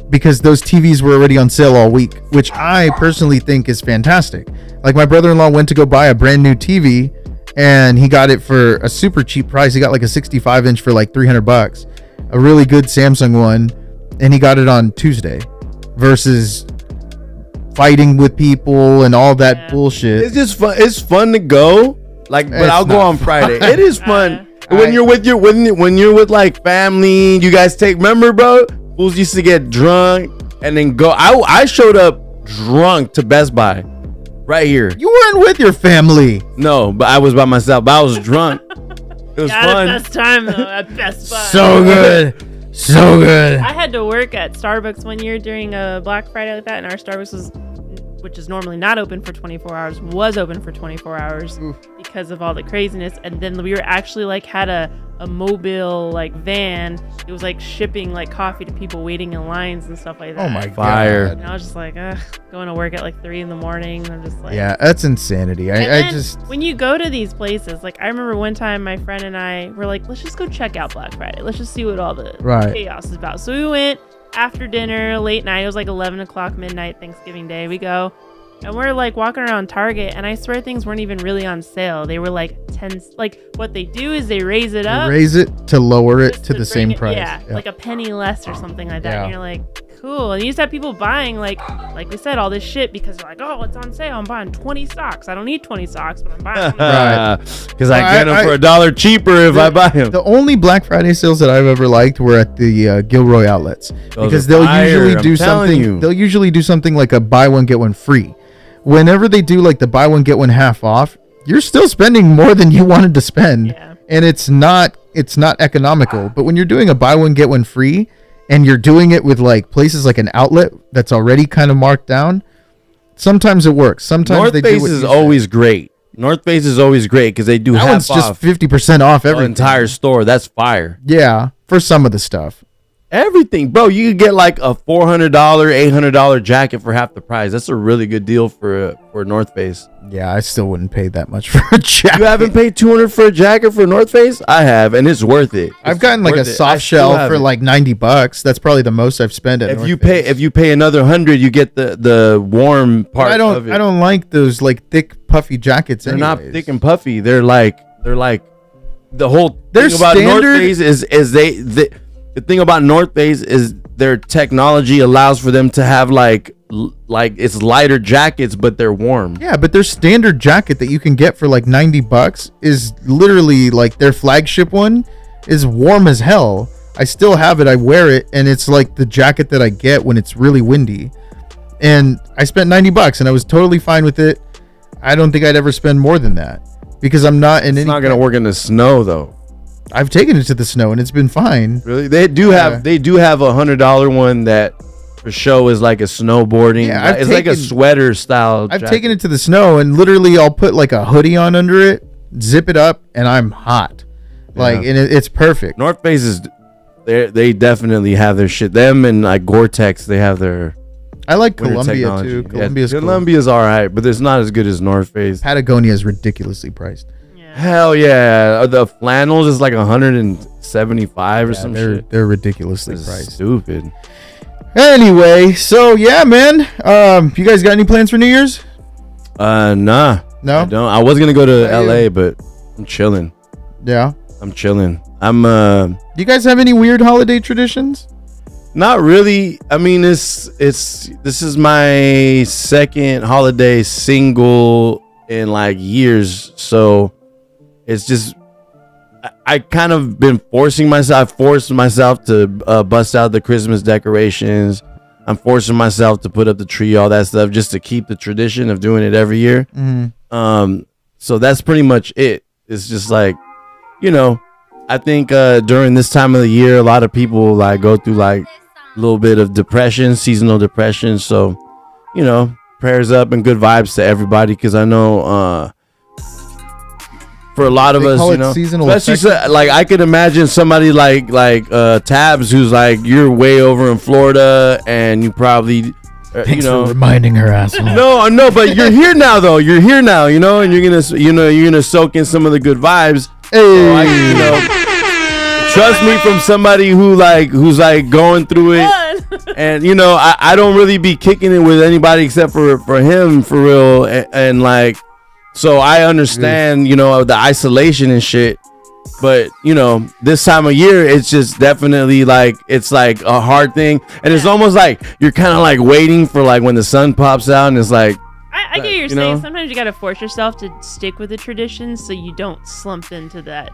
because those TVs were already on sale all week, which I personally think is fantastic. Like my brother-in-law went to go buy a brand new TV, and he got it for a super cheap price. He got like a 65-inch for like $300, a really good Samsung one, and he got it on Tuesday, versus fighting with people and all that bullshit. It's just fun. It's fun to go, like, but I'll go on Friday. It is fun when you're with when you're with like family. You guys remember, bro? Fools used to get drunk and then go. I showed up drunk to Best Buy. Right here. You weren't with your family. No, but I was by myself. But I was drunk. It was fun. Best time though at Best Buy. So good, so good. I had to work at Starbucks one year during a Black Friday like that, and our Starbucks which is normally not open for 24 hours, was open for 24 hours because of all the craziness. And then we were actually like had a mobile like van. It was like shipping like coffee to people waiting in lines and stuff like that. Oh my Fire. God. And I was just like, going to work at like 3 a.m. I'm just like, yeah, that's insanity. I just, when you go to these places, like I remember one time my friend and I were like, let's just go check out Black Friday. Let's just see what all the chaos is about. So we went after dinner, late night. It was like 11 o'clock midnight, Thanksgiving Day. We go and we're like walking around Target, and I swear things weren't even really on sale. They were like 10. Like what they do is they raise it up, raise it to lower it to the same it, price. yeah, like a penny less or something like that. Yeah. And you're like, cool. And you used to have people buying like we said, all this shit because they're like, oh, it's on sale. I'm buying 20 socks. I don't need 20 socks, but I'm buying 20 socks. Because I get them for $1 cheaper if I buy them. The only Black Friday sales that I've ever liked were at the Gilroy outlets, because they'll usually do something. They'll usually do something like a buy one get one free. Whenever they do like the buy one get one half off, you're still spending more than you wanted to spend, and it's not economical. But when you're doing a buy one get one free, and you're doing it with like places like an outlet that's already kind of marked down, sometimes it works. Sometimes North they Face do is always great. North Face is always great because they do that half one's off just 50% off the everything. entire store. That's fire. Yeah, for some of the stuff. Everything, bro. You could get like a $400, $800 jacket for half the price. That's a really good deal for North Face. Yeah, I still wouldn't pay that much for a jacket. You haven't paid $200 for a jacket for North Face? I have, and it's worth it. I've gotten like a soft shell for like $90. That's probably the most I've spent at North Face. If you pay another $100, you get the warm part of it. I don't like those like thick puffy jackets. They're not thick and puffy. They're like the whole They're thing about standard. North Face is the thing about North Face is their technology allows for them to have like it's lighter jackets, but they're warm. Yeah, but their standard jacket that you can get for like $90 is literally like their flagship one is warm as hell. I still have it. I wear it, and it's like the jacket that I get when it's really windy. And I spent $90, and I was totally fine with it. I don't think I'd ever spend more than that because I'm not in. It's not gonna work in the snow though. I've taken it to the snow and it's been fine. Really, they do have a $100 one that for show is like a snowboarding. Yeah, it's like a sweater style. I've taken it to the snow and literally I'll put like a hoodie on under it, zip it up, and I'm hot. Like, and it's perfect. North Face is they definitely have their shit. Them and like Gore-Tex, they have their. I like Columbia too. Columbia's all right, but it's not as good as North Face. Patagonia is ridiculously priced. Hell yeah. The flannels is like 175 or some shit. They're ridiculously priced. Stupid. Anyway, so yeah, man. You guys got any plans for New Year's? Nah. No? I don't. I was gonna go to LA, but I'm chilling. Yeah. I'm chilling. Do you guys have any weird holiday traditions? Not really. I mean, this is my second holiday single in like years, so it's just I kind of been forcing myself. I forced myself to bust out the Christmas decorations. I'm forcing myself to put up the tree, all that stuff, just to keep the tradition of doing it every year. So that's pretty much it. It's just like, I think during this time of the year, a lot of people like go through like a little bit of depression, seasonal depression. So, prayers up and good vibes to everybody, because I know for a lot of us, especially like I could imagine somebody like Tabs, who's like, you're way over in Florida and you probably Thanks for reminding her, asshole. No, but you're here now though. You're here now, and you're gonna soak in some of the good vibes. Hey. So trust me, from somebody who's going through it, and I don't really be kicking it with anybody except for him, for real, and like, so I understand the isolation and shit, but this time of year it's just definitely like it's like a hard thing, and it's almost like you're kind of like waiting for like when the sun pops out, and it's like I get what you're saying. Sometimes you got to force yourself to stick with the traditions so you don't slump into that.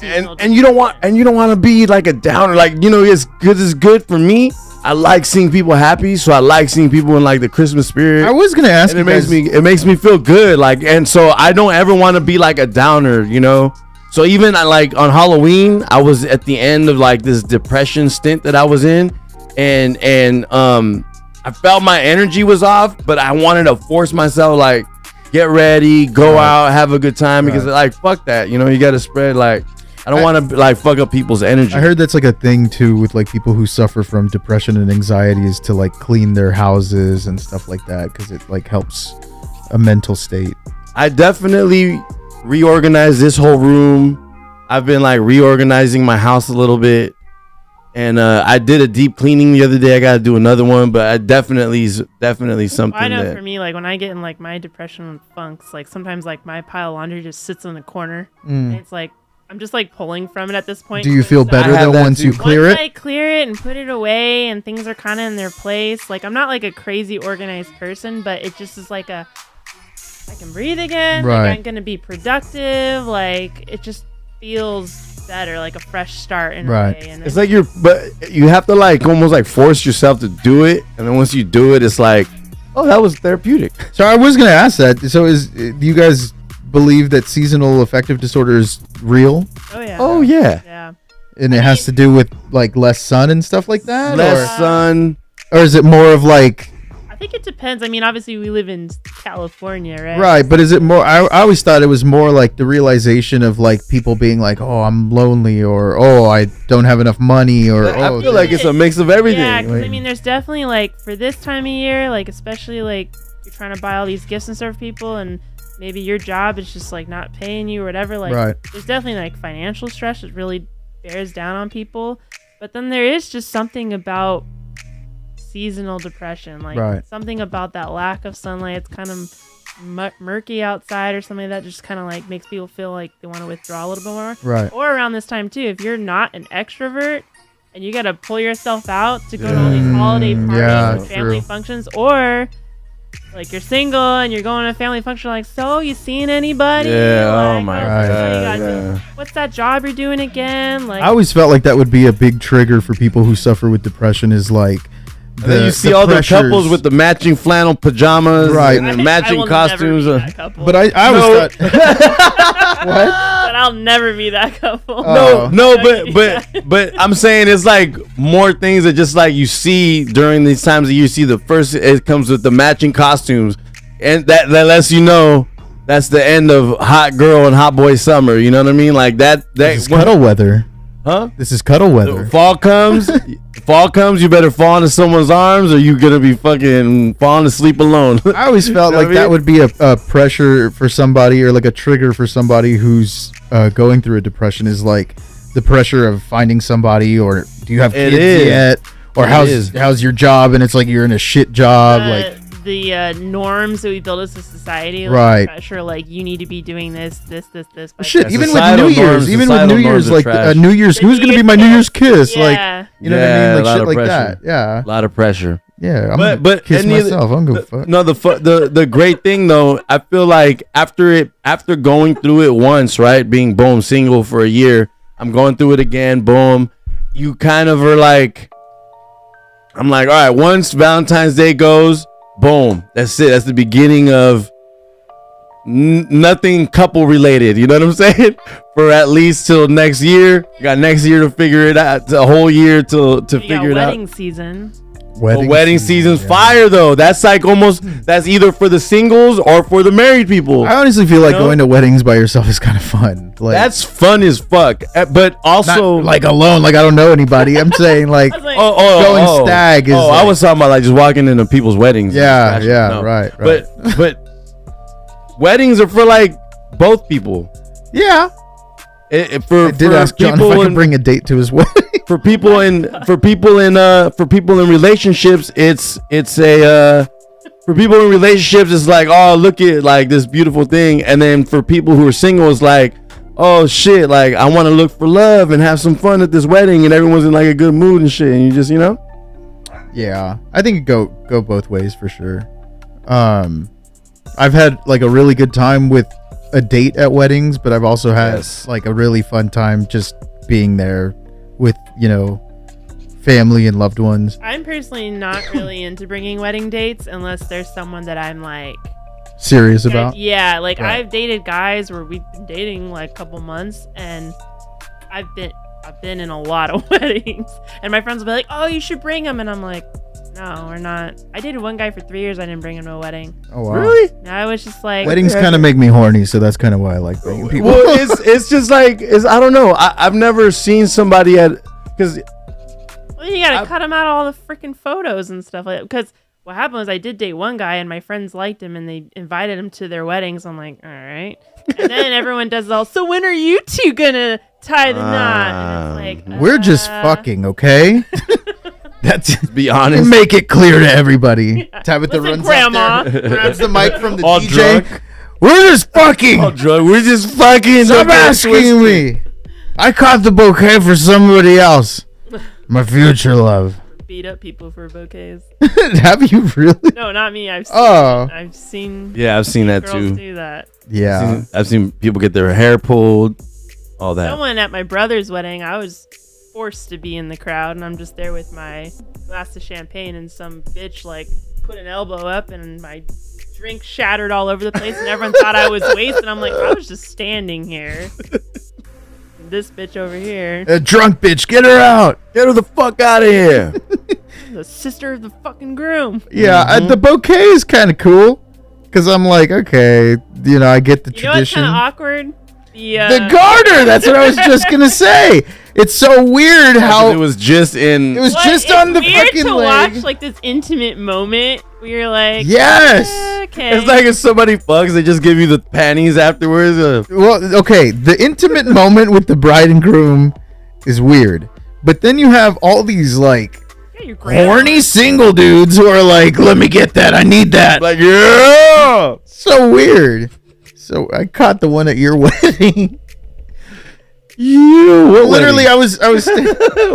And you don't want to be like a downer. Like, it's good for me. I like seeing people happy, so I like seeing people in like the Christmas spirit. I was gonna ask, and it makes me feel good. Like, and so I don't ever want to be like a downer, So even like on Halloween, I was at the end of like this depression stint that I was in, and I felt my energy was off, but I wanted to force myself, like, get ready, go out, have a good time, because like, fuck that, you got to spread, like, I don't want to like fuck up people's energy. I heard that's like a thing too with like people who suffer from depression and anxiety, is to like clean their houses and stuff like that, because it like helps a mental state. I definitely reorganized this whole room. I've been like reorganizing my house a little bit, and I did a deep cleaning the other day. I got to do another one, but I definitely something. I know for me, like when I get in like my depression funks, like sometimes like my pile of laundry just sits in the corner, and it's like I'm just like pulling from it at this point. Do you feel better I have though that once too. you clear Once it? I clear it and put it away and things are kind of in their place. Like I'm not like a crazy organized person, but it just is like I can breathe again. Right. Like I'm gonna be productive. Like it just feels better, like a fresh start in Right. a way. And It's like but you have to like almost like force yourself to do it, and then once you do it, it's like, oh, that was therapeutic. So I was gonna ask that. So do you guys believe that seasonal affective disorder is real, oh yeah, Oh yeah, yeah. and it has to do with like less sun and stuff like that, less sun. or is it more of like I think it depends. I mean, obviously we live in California, right? right? But is it more? I always thought it was more like the realization of like people being like, oh, I'm lonely, or oh, I don't have enough money, or I oh, feel like it's a mix of everything. Yeah, 'cause, Like, I mean, there's definitely like for this time of year, like especially like you're trying to buy all these gifts and stuff for people, and maybe your job is just like not paying you or whatever. Like, Right. there's definitely like financial stress that really bears down on people. But then there is just something about seasonal depression, like Right. something about that lack of sunlight. It's kind of murky outside or something that just kind of like makes people feel like they want to withdraw a little bit more. right. Or around this time too, if you're not an extrovert and you gotta pull yourself out to go to all these holiday parties yeah, and family true. functions, or like you're single and you're going to a family function, like, so you seen anybody? Yeah, oh Like, my so God, you got yeah. what's that job you're doing again? Like, I always felt like that would be a big trigger for people who suffer with depression. Is like and then you see all the couples with the matching flannel pajamas, Right. and I the matching will costumes. never be that couple. But I always No. thought what? But I'll never be that couple. Oh. No, No, but I'm saying it's like more things that just like you see during these times of year. You see the first, it comes with the matching costumes, and that lets you know that's the end of hot girl and hot boy summer. You know what I mean? Like that. This is cuddle weather. Huh? This is cuddle weather. Fall comes, you better fall into someone's arms, or you gonna be fucking falling asleep alone. I always felt You know like what I that mean? would be a pressure for somebody, or like a trigger for somebody who's going through a depression, is like the pressure of finding somebody, or do you have It kids is. yet, or It is. how's your job, and it's like you're in a shit job, like the norms that we build as a society, like Right. pressure, like you need to be doing this by shit. Yeah, Even with societal New Year's, norms- even with societal New norms Year's, are like trash. New Year's, The who's gonna New be my Year's New Year's kiss. kiss? Like, Yeah. you know what I Yeah, mean? a Like lot shit of like pressure. that. Yeah, A lot of pressure. yeah. I'm But gonna kiss any of the- myself. I'm gonna fuck. No, the great thing though, I feel like after going through it once, right, being boom single for a year, I'm going through it again, boom. You kind of are like, I'm like, all right, once Valentine's Day goes, boom, that's it. That's the beginning of nothing couple related. You know what I'm saying? For at least till next year. You got next year to figure it out. A whole year to You got figure it out. wedding season. Wedding season's yeah. fire though. That's like almost that's either for the singles or for the married people. I honestly feel like You know? going to weddings by yourself is kind of fun. Like, That's fun as fuck. But also not like alone. Like I don't know anybody. I'm saying like I was like, going stag is I like- was talking about like just walking into people's weddings. Yeah, Actually, yeah, right. But weddings are for like both people. yeah. For I did for ask John if people I could in- bring a date to his wedding. for people in relationships, it's a for people in relationships, it's like, oh, look at like this beautiful thing, and then for people who are single, it's like, oh shit, like I want to look for love and have some fun at this wedding, and everyone's in like a good mood and shit, and you just Yeah, I think it go both ways for sure. I've had like a really good time with a date at weddings, but I've also had Yes. like a really fun time just being there with, family and loved ones. I'm personally not really into bringing wedding dates unless there's someone that I'm like, Serious about. yeah, like Right. I've dated guys where we've been dating like a couple months, and I've been in a lot of weddings, and my friends will be like, oh, you should bring him, and I'm like, no, we're not. I dated one guy for 3 years. I didn't bring him to a wedding. Oh wow. really. No, I was just like, Weddings kind of make me horny, so that's kind of why I like bringing people. Well, it's just like I don't know. I've never seen somebody because well, you gotta cut him out of all the freaking photos and stuff like that. Because what happened was I did date one guy, and my friends liked him, and they invited him to their weddings. I'm like, all right. And then everyone does all. So when are you two gonna tie the knot? And it's like, We're just fucking, okay? That's be honest. make it clear to everybody. Tabitha Listen, runs Grandma. up there, grabs the mic from the All DJ. drunk. We're just fucking. All drunk. We're just fucking. Stop Don't get it asking twisted. me. I caught the bouquet for somebody else. My future love. Beat up people for bouquets. Have you really? No, not me. I've seen. Oh. I've seen. Yeah, I've seen that girls too. do that. Yeah. I've seen people get their hair pulled, all that. Someone at my brother's wedding, I was forced to be in the crowd, and I'm just there with my glass of champagne, and some bitch like put an elbow up, and my drink shattered all over the place, and everyone thought I was wasted. I'm like, I was just standing here. This bitch over here, A drunk bitch, get her out. Get her the fuck out of here. the sister of the fucking groom. Yeah, the bouquet is kind of cool because I'm like, okay, I get the You know what's tradition. kind of awkward? The garter. That's what I was just gonna say. It's so weird how it was just in. it was Well, just it's on the weird fucking to leg. watch like this intimate moment where you're like, Yes. okay. It's like if somebody fucks, they just give you the panties afterwards. Well, okay, the intimate moment with the bride and groom is weird, but then you have all these like Yeah, your grandma. horny single dudes who are like, "Let me get that. I need that." Like, yeah. So weird. So I caught the one at your wedding. You. What Literally, wedding? I was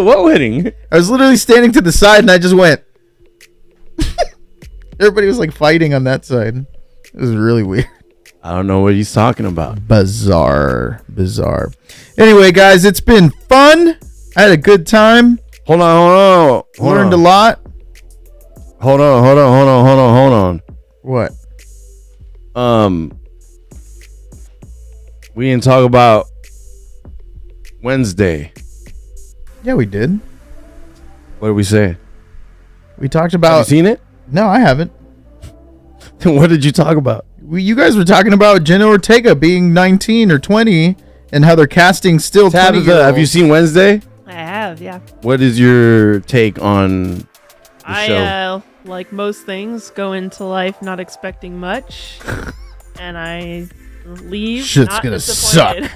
What wedding? I was literally standing to the side, and I just went. Everybody was like fighting on that side. It was really weird. I don't know what he's talking about. Bizarre. Anyway, guys, it's been fun. I had a good time. Hold on. Learned a lot. Hold on. What? We didn't talk about Wednesday. Yeah, we did. What did we say? We talked Have you about. seen it? No, I haven't. What did you talk about? You guys were talking about Jenna Ortega being 19 or 20 and how they're casting still 20 Tabitha, have you seen Wednesday? I have, yeah. What is your take on the show? I like most things, go into life not expecting much, and I leave. Shit's not gonna disappointed.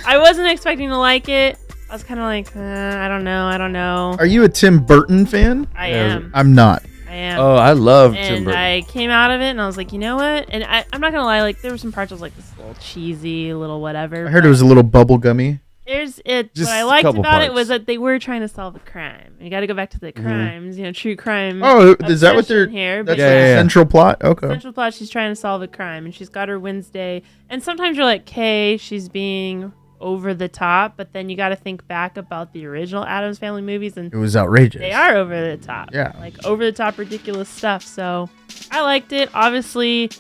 I wasn't expecting to like it. I was kind of like, I don't know. Are you a Tim Burton fan? I Yeah. am. I'm not. I am. Oh, I love Tim And Burton. I came out of it, and I was like, you know what? And I'm not gonna lie, like there were some parts I was like, this is a little cheesy, a little whatever. I heard it was a little bubblegummy. There's it. Just What I a liked couple about it parts. was that they were trying to solve a crime. You got to go back to the crimes, true crime. Oh, is that what they're? obsession here? That's But Yeah, the yeah. central plot. Okay. central plot, she's trying to solve a crime, and she's got her Wednesday. And sometimes you're like, okay, she's being over the top, but then you got to think back about the original Addams Family movies, and It was outrageous. they are over the top. Yeah. Like over the top ridiculous stuff. So I liked it. Obviously,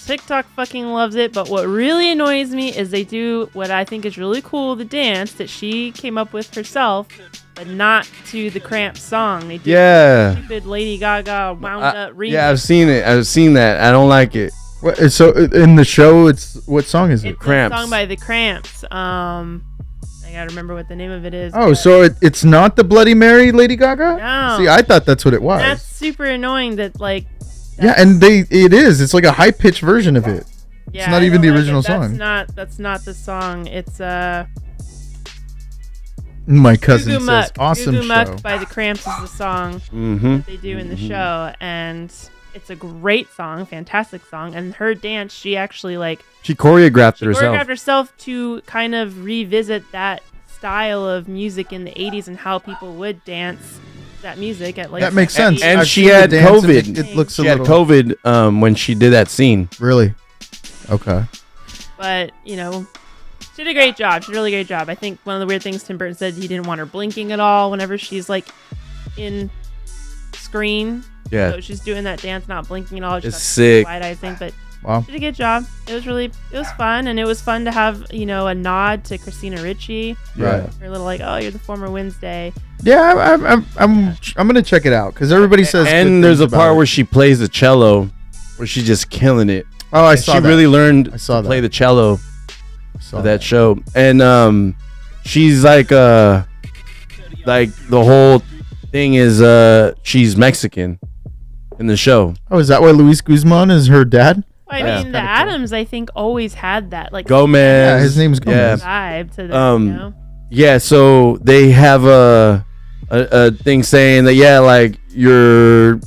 TikTok fucking loves it, but what really annoys me is they do what I think is really cool, the dance that she came up with herself, but not to the Cramps song. They do Yeah. stupid Lady Gaga wound up remix. Yeah, I've seen it. I've seen that. I don't like it. What, so in the show, it's what song is it? It's Cramps. a song by the Cramps. I gotta remember what the name of it is. Oh, but so it's not the Bloody Mary Lady Gaga? No. See, I thought that's what it was. that's super annoying. That like. Yeah, and it is. It's like a high pitched version of it. Yeah, not I even don't the like original it. song. That's not the song. It's My cousin Goo Goo says, Muck. awesome Goo Goo show. Muck by the Cramps is the song Mm-hmm. they do in the show, and it's a great song, fantastic song. And her dance, she actually She choreographed it herself. choreographed herself to kind of revisit that style of music in the 80s and how people would dance that music at like That makes sense. And I've she seen the had dance and COVID. It looks She a had little. COVID when she did that scene. Really? Okay. But she did a great job. She did a really great job. I think one of the weird things Tim Burton said, he didn't want her blinking at all whenever she's like in screen. Yeah. So she's doing that dance, not blinking at all. It's got sick. Wide eyes thing, but Wow. she did a good job. It was fun, and it was fun to have a nod to Christina Ricci. Right. Her little like, oh, you're the former Wednesday. Yeah, I'm gonna check it out because everybody says. good And there's a things about part it. where she plays the cello, where she's just killing it. Oh, I And saw she that. really learned I saw to play that. the cello I saw for that show. And she's like the whole thing is she's Mexican in the show. Oh, is that why Luis Guzman is her dad? I Yeah. mean, the Adams, I think, always had that like Gomez. Yeah, his name's Gomez. vibe to them. Yeah, so they have a thing saying that like your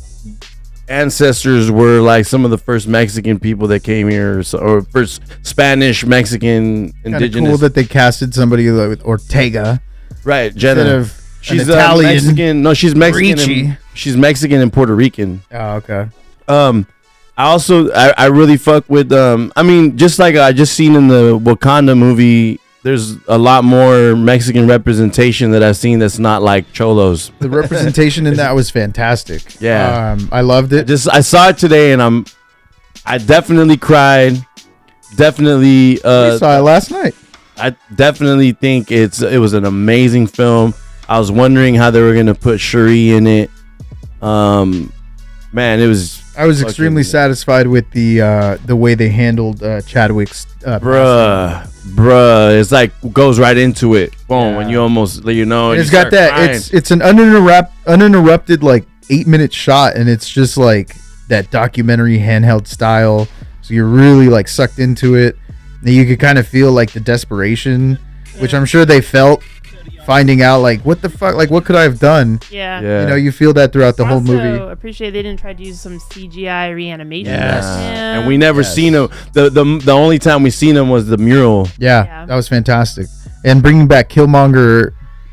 ancestors were like some of the first Mexican people that came here, or first Spanish, Mexican, Kind of indigenous. cool that they casted somebody like with Ortega Right, instead Jenna. of She's an Italian. Mexican. No, she's Mexican. Ricci. She's Mexican and Puerto Rican. Oh, okay. I really fuck with I mean, just like I just seen in the Wakanda movie, there's a lot more Mexican representation that I've seen that's not like cholos. The representation in that was fantastic. Yeah. I loved it. I saw it today and I definitely cried. Definitely We saw it last night. I definitely think it was an amazing film. I was wondering how they were gonna put Shuri in it. Man, it was. I was extremely satisfied with the way they handled Chadwick's. Bruh, it's like goes right into it. Boom, Yeah. when you almost, you know, And you it's got start that. crying. It's an uninterrupted like 8-minute shot, and it's just like that documentary handheld style. So you're really like sucked into it. And you could kind of feel like the desperation, which I'm sure they felt, finding out like what the fuck, like what could I have done? Yeah. Yeah. You know, you feel that throughout the whole Also, movie. appreciate they didn't try to use some CGI reanimation. Yes. with him. And we never seen him. The only time we seen him was the mural. Yeah, that was fantastic. And bringing back Killmonger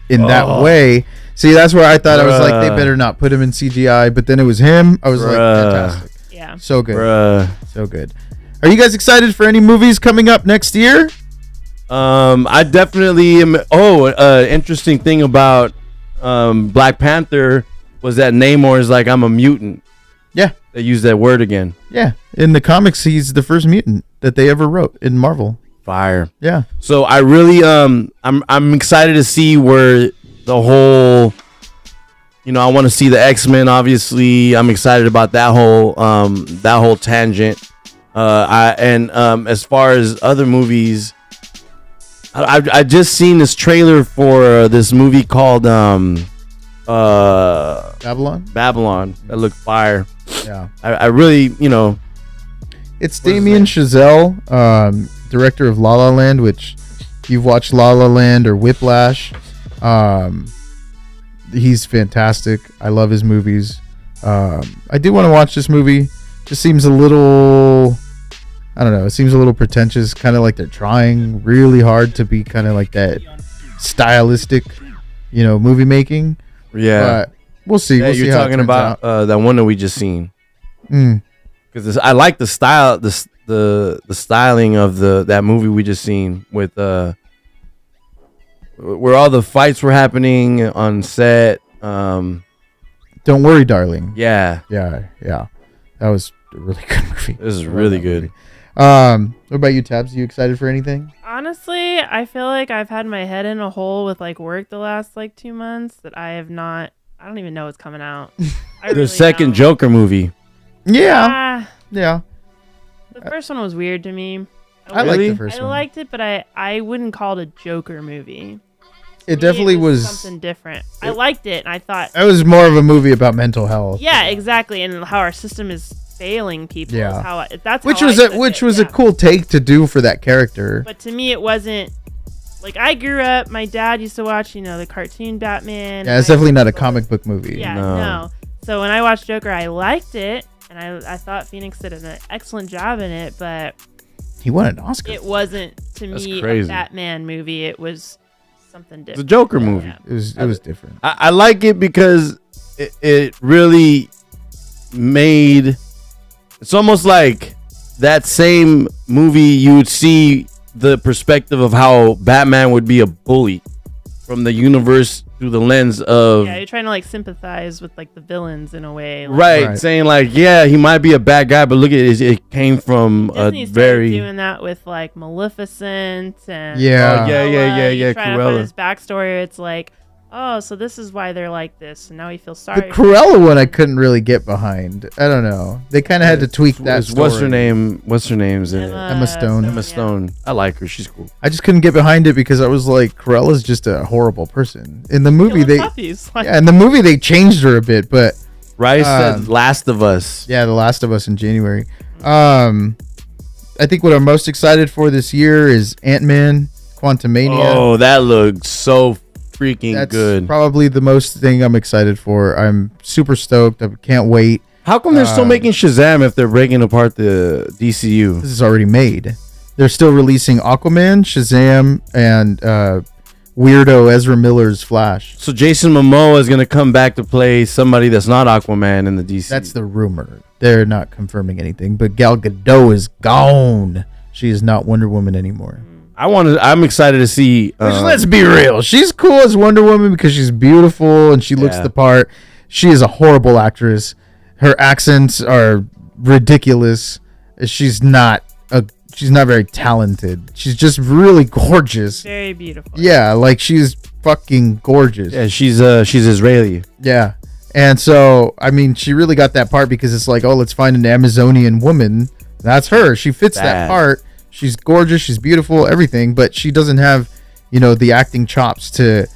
in that way. See, that's where I thought I was like, they better not put him in CGI. But then it was him. I was like, fantastic. Yeah. So good. Bruh. So good. Are you guys excited for any movies coming up next year? I definitely am. Interesting thing about Black Panther was that Namor is like, I'm a mutant. Yeah. They use that word again. Yeah. In the comics, he's the first mutant that they ever wrote in Marvel. Fire. Yeah. So I really I'm excited to see where the whole, you know, I want to see the X-Men. Obviously, I'm excited about that whole tangent. As far as other movies, I just seen this trailer for this movie called Babylon. That looked fire. Yeah. I really, you know, It's Damien Chazelle, director of La La Land, which if you've watched La La Land or Whiplash, he's fantastic. I love his movies. I do want to watch this movie. Just seems a little, I don't know, it seems a little pretentious, kind of like they're trying really hard to be kind of like that stylistic, you know, movie making. yeah. But we'll see. Yeah, We'll see you're how it talking turns about out. that one that we just seen. Because I like the style, the styling of that movie we just seen with where all the fights were happening on set. Don't worry, darling. Yeah, Yeah. That was a really good movie. this is really good. What about you, Tabs? You excited for anything? Honestly, I feel like I've had my head in a hole with like work the last like 2 months that I have not. I don't even know what's coming out. I The really second don't. Joker movie. Yeah. Ah, Yeah. the first one was weird to me. I like the first I one. liked it, but I wouldn't call it a Joker movie. It To me, definitely was. something different. I liked it, and I thought, It was more of a movie about mental health. yeah, exactly, and how our system is failing people. Yeah. Is how that's Which how was I a took which it, was yeah. a cool take to do for that character. But to me, it wasn't. Like, I grew up, my dad used to watch, you know, the cartoon Batman. Yeah, it's and I definitely not a used to comic book movie. Yeah, No. no. So when I watched Joker, I liked it, and I thought Phoenix did an excellent job in it, but He won an Oscar. it wasn't, to That's me, crazy. a Batman movie. It was something It's a different. Joker movie. Yeah. It was different. I like it because it really made. It's almost like that same movie you would see the perspective of how Batman would be a bully from the universe through the lens of Yeah, you're trying to, like, sympathize with, like, the villains in a way. Like, right, Right. saying like, yeah, he might be a bad guy, but look at it, it came from a Disney started very doing that with, like, Maleficent and Yeah. Oh, yeah, You try to Cruella. find his backstory. It's like, oh, so this is why they're like this, and now he feels sorry. The Cruella one I couldn't really get behind. I don't know. They kind of had to tweak that. What's her story. name? What's her name's in it? Emma Stone. Emma yeah. Stone. I like her. She's cool. I just couldn't get behind it because I was like, Cruella's just a horrible person. In the movie, Killing they puppies. Like, in the movie they changed her a bit, but Rice said Last of Us. yeah, The Last of Us in January. I think what I'm most excited for this year is Ant-Man, Quantumania. Oh, that looks so freaking That's good. probably the most thing I'm excited for. I'm super stoked. I can't wait. How come they're still making Shazam if they're breaking apart the DCU? This is already made. They're still releasing Aquaman, Shazam, and weirdo Ezra Miller's Flash. So Jason Momoa is gonna come back to play somebody that's not Aquaman in the DC. That's the rumor. They're not confirming anything. But Gal Gadot is gone. She is not Wonder Woman anymore. I'm excited to see. Which, let's be real. She's cool as Wonder Woman because she's beautiful and she looks the part. She is a horrible actress. Her accents are ridiculous. She's not very talented. She's just really gorgeous. Very beautiful. Yeah, like she's fucking gorgeous. Yeah, she's Israeli. Yeah. And so, I mean, she really got that part because it's like, oh, let's find an Amazonian woman. That's her. She fits that part. She's gorgeous. She's beautiful, everything. But she doesn't have, the acting chops to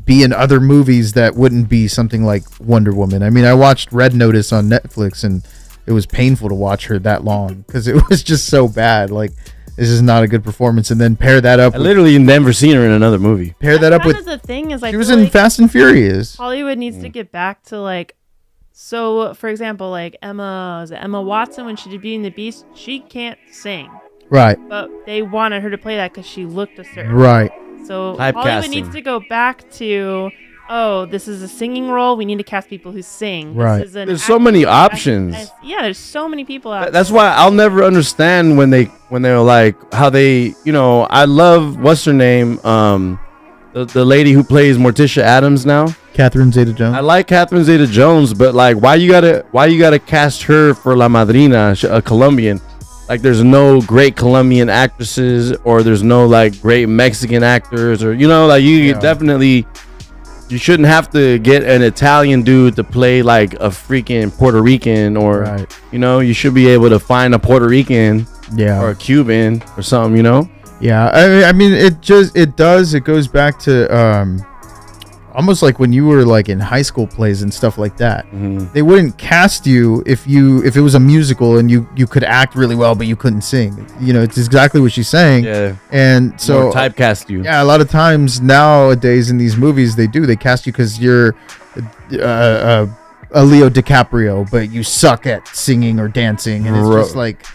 be in other movies that wouldn't be something like Wonder Woman. I mean, I watched Red Notice on Netflix and it was painful to watch her that long because it was just so bad. Like, this is not a good performance. And then pair that up. I literally never seen her in another movie. Pair that up with. The thing is, she was in Fast and Furious. Hollywood needs to get back to like. So, for example, like Emma Watson when she debuted in The Beast, she can't sing. Right. But they wanted her to play that because she looked a certain right. way. So Typecasting. Hollywood needs to go back to, this is a singing role. We need to cast people who sing. Right. There's so many options. There's so many people out That's why I'll never understand when they're like how they, I love what's her name, the lady who plays Morticia Addams now. Catherine Zeta-Jones. I like Catherine Zeta-Jones, but like, why you gotta cast her for La Madrina, a Colombian? Like, there's no great Colombian actresses, or there's no like great Mexican actors, or definitely, you shouldn't have to get an Italian dude to play like a freaking Puerto Rican, or you should be able to find a Puerto Rican, or a Cuban or something, Yeah, I mean, it goes back to almost like when you were like in high school plays and stuff like that. Mm-hmm. They wouldn't cast you if it was a musical and you could act really well but you couldn't sing. It's exactly what she's saying. Yeah. And so more typecast you. Yeah, a lot of times nowadays in these movies they cast you because you're a Leo DiCaprio, but you suck at singing or dancing, and it's just like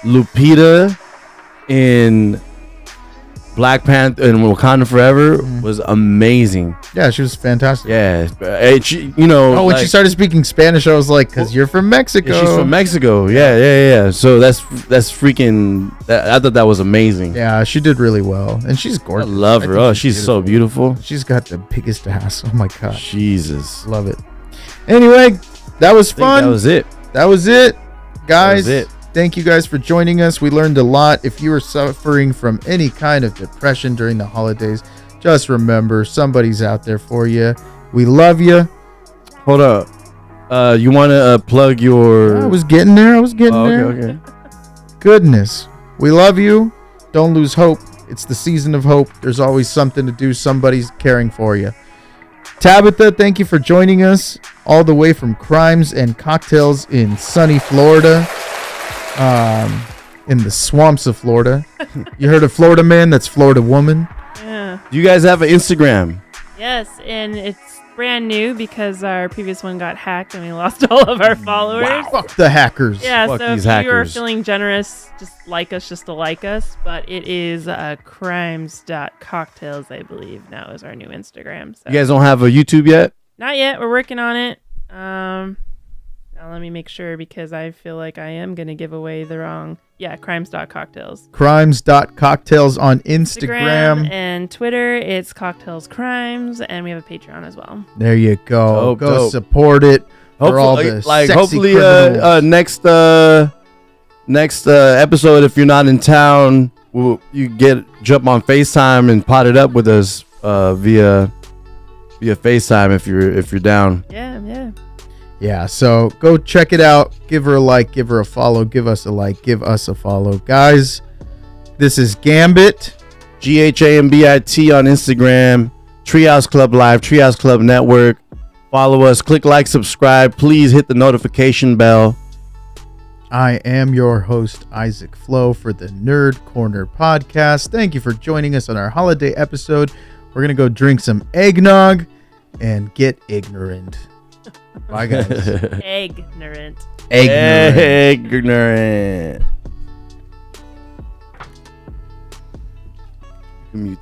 Lupita in Black Panther and Wakanda Forever was amazing. Yeah, she was fantastic. Yeah, when she started speaking Spanish, I was like, "Cause you're from Mexico." Yeah, she's from Mexico. Yeah. So that's freaking. I thought that was amazing. Yeah, she did really well, and she's gorgeous. I love her. Oh, she's so beautiful. She's got the biggest ass. Oh my god, Jesus, love it. Anyway, that was fun. That was it. Guys. That was it. Thank you guys for joining us. We learned a lot. If you are suffering from any kind of depression during the holidays, just remember somebody's out there for you. We love you. Hold up. You want to plug your... I was getting there. Okay. Goodness. We love you. Don't lose hope. It's the season of hope. There's always something to do. Somebody's caring for you. Tabitha, thank you for joining us all the way from Crimes and Cocktails in sunny Florida. In the swamps of Florida. You heard of Florida Man? That's Florida Woman. Yeah. Do you guys have an Instagram? Yes, and it's brand new because our previous one got hacked and we lost all of our followers. Wow. Fuck the hackers. Yeah, Fuck so these if you are hackers. feeling generous, just like us just to like us. But it is crimes.cocktails, I believe, now is our new Instagram. So. You guys don't have a YouTube yet? Not yet. We're working on it. Now let me make sure because I feel like I am going to give away the wrong... Yeah, crimes.cocktails. Crimes.cocktails on Instagram. And Twitter, it's Cocktails Crimes, and we have a Patreon as well. There you go. Go Dope. support it. For all the Hopefully, criminals. next episode, if you're not in town, you jump on FaceTime and pot it up with us via FaceTime if you're down. Yeah. So go check it out. Give her a like, give her a follow, give us a like, give us a follow. Guys, this is Ghambit. GHAMBIT on Instagram. Treehouse Club Live, Treehouse Club Network. Follow us, click like, subscribe. Please hit the notification bell. I am your host, Isaac Flo, for the Nerd Corner podcast. Thank you for joining us on our holiday episode. We're going to go drink some eggnog and get ignorant. Bye, guys. Ignorant. Ignorant. Ignorant. Mute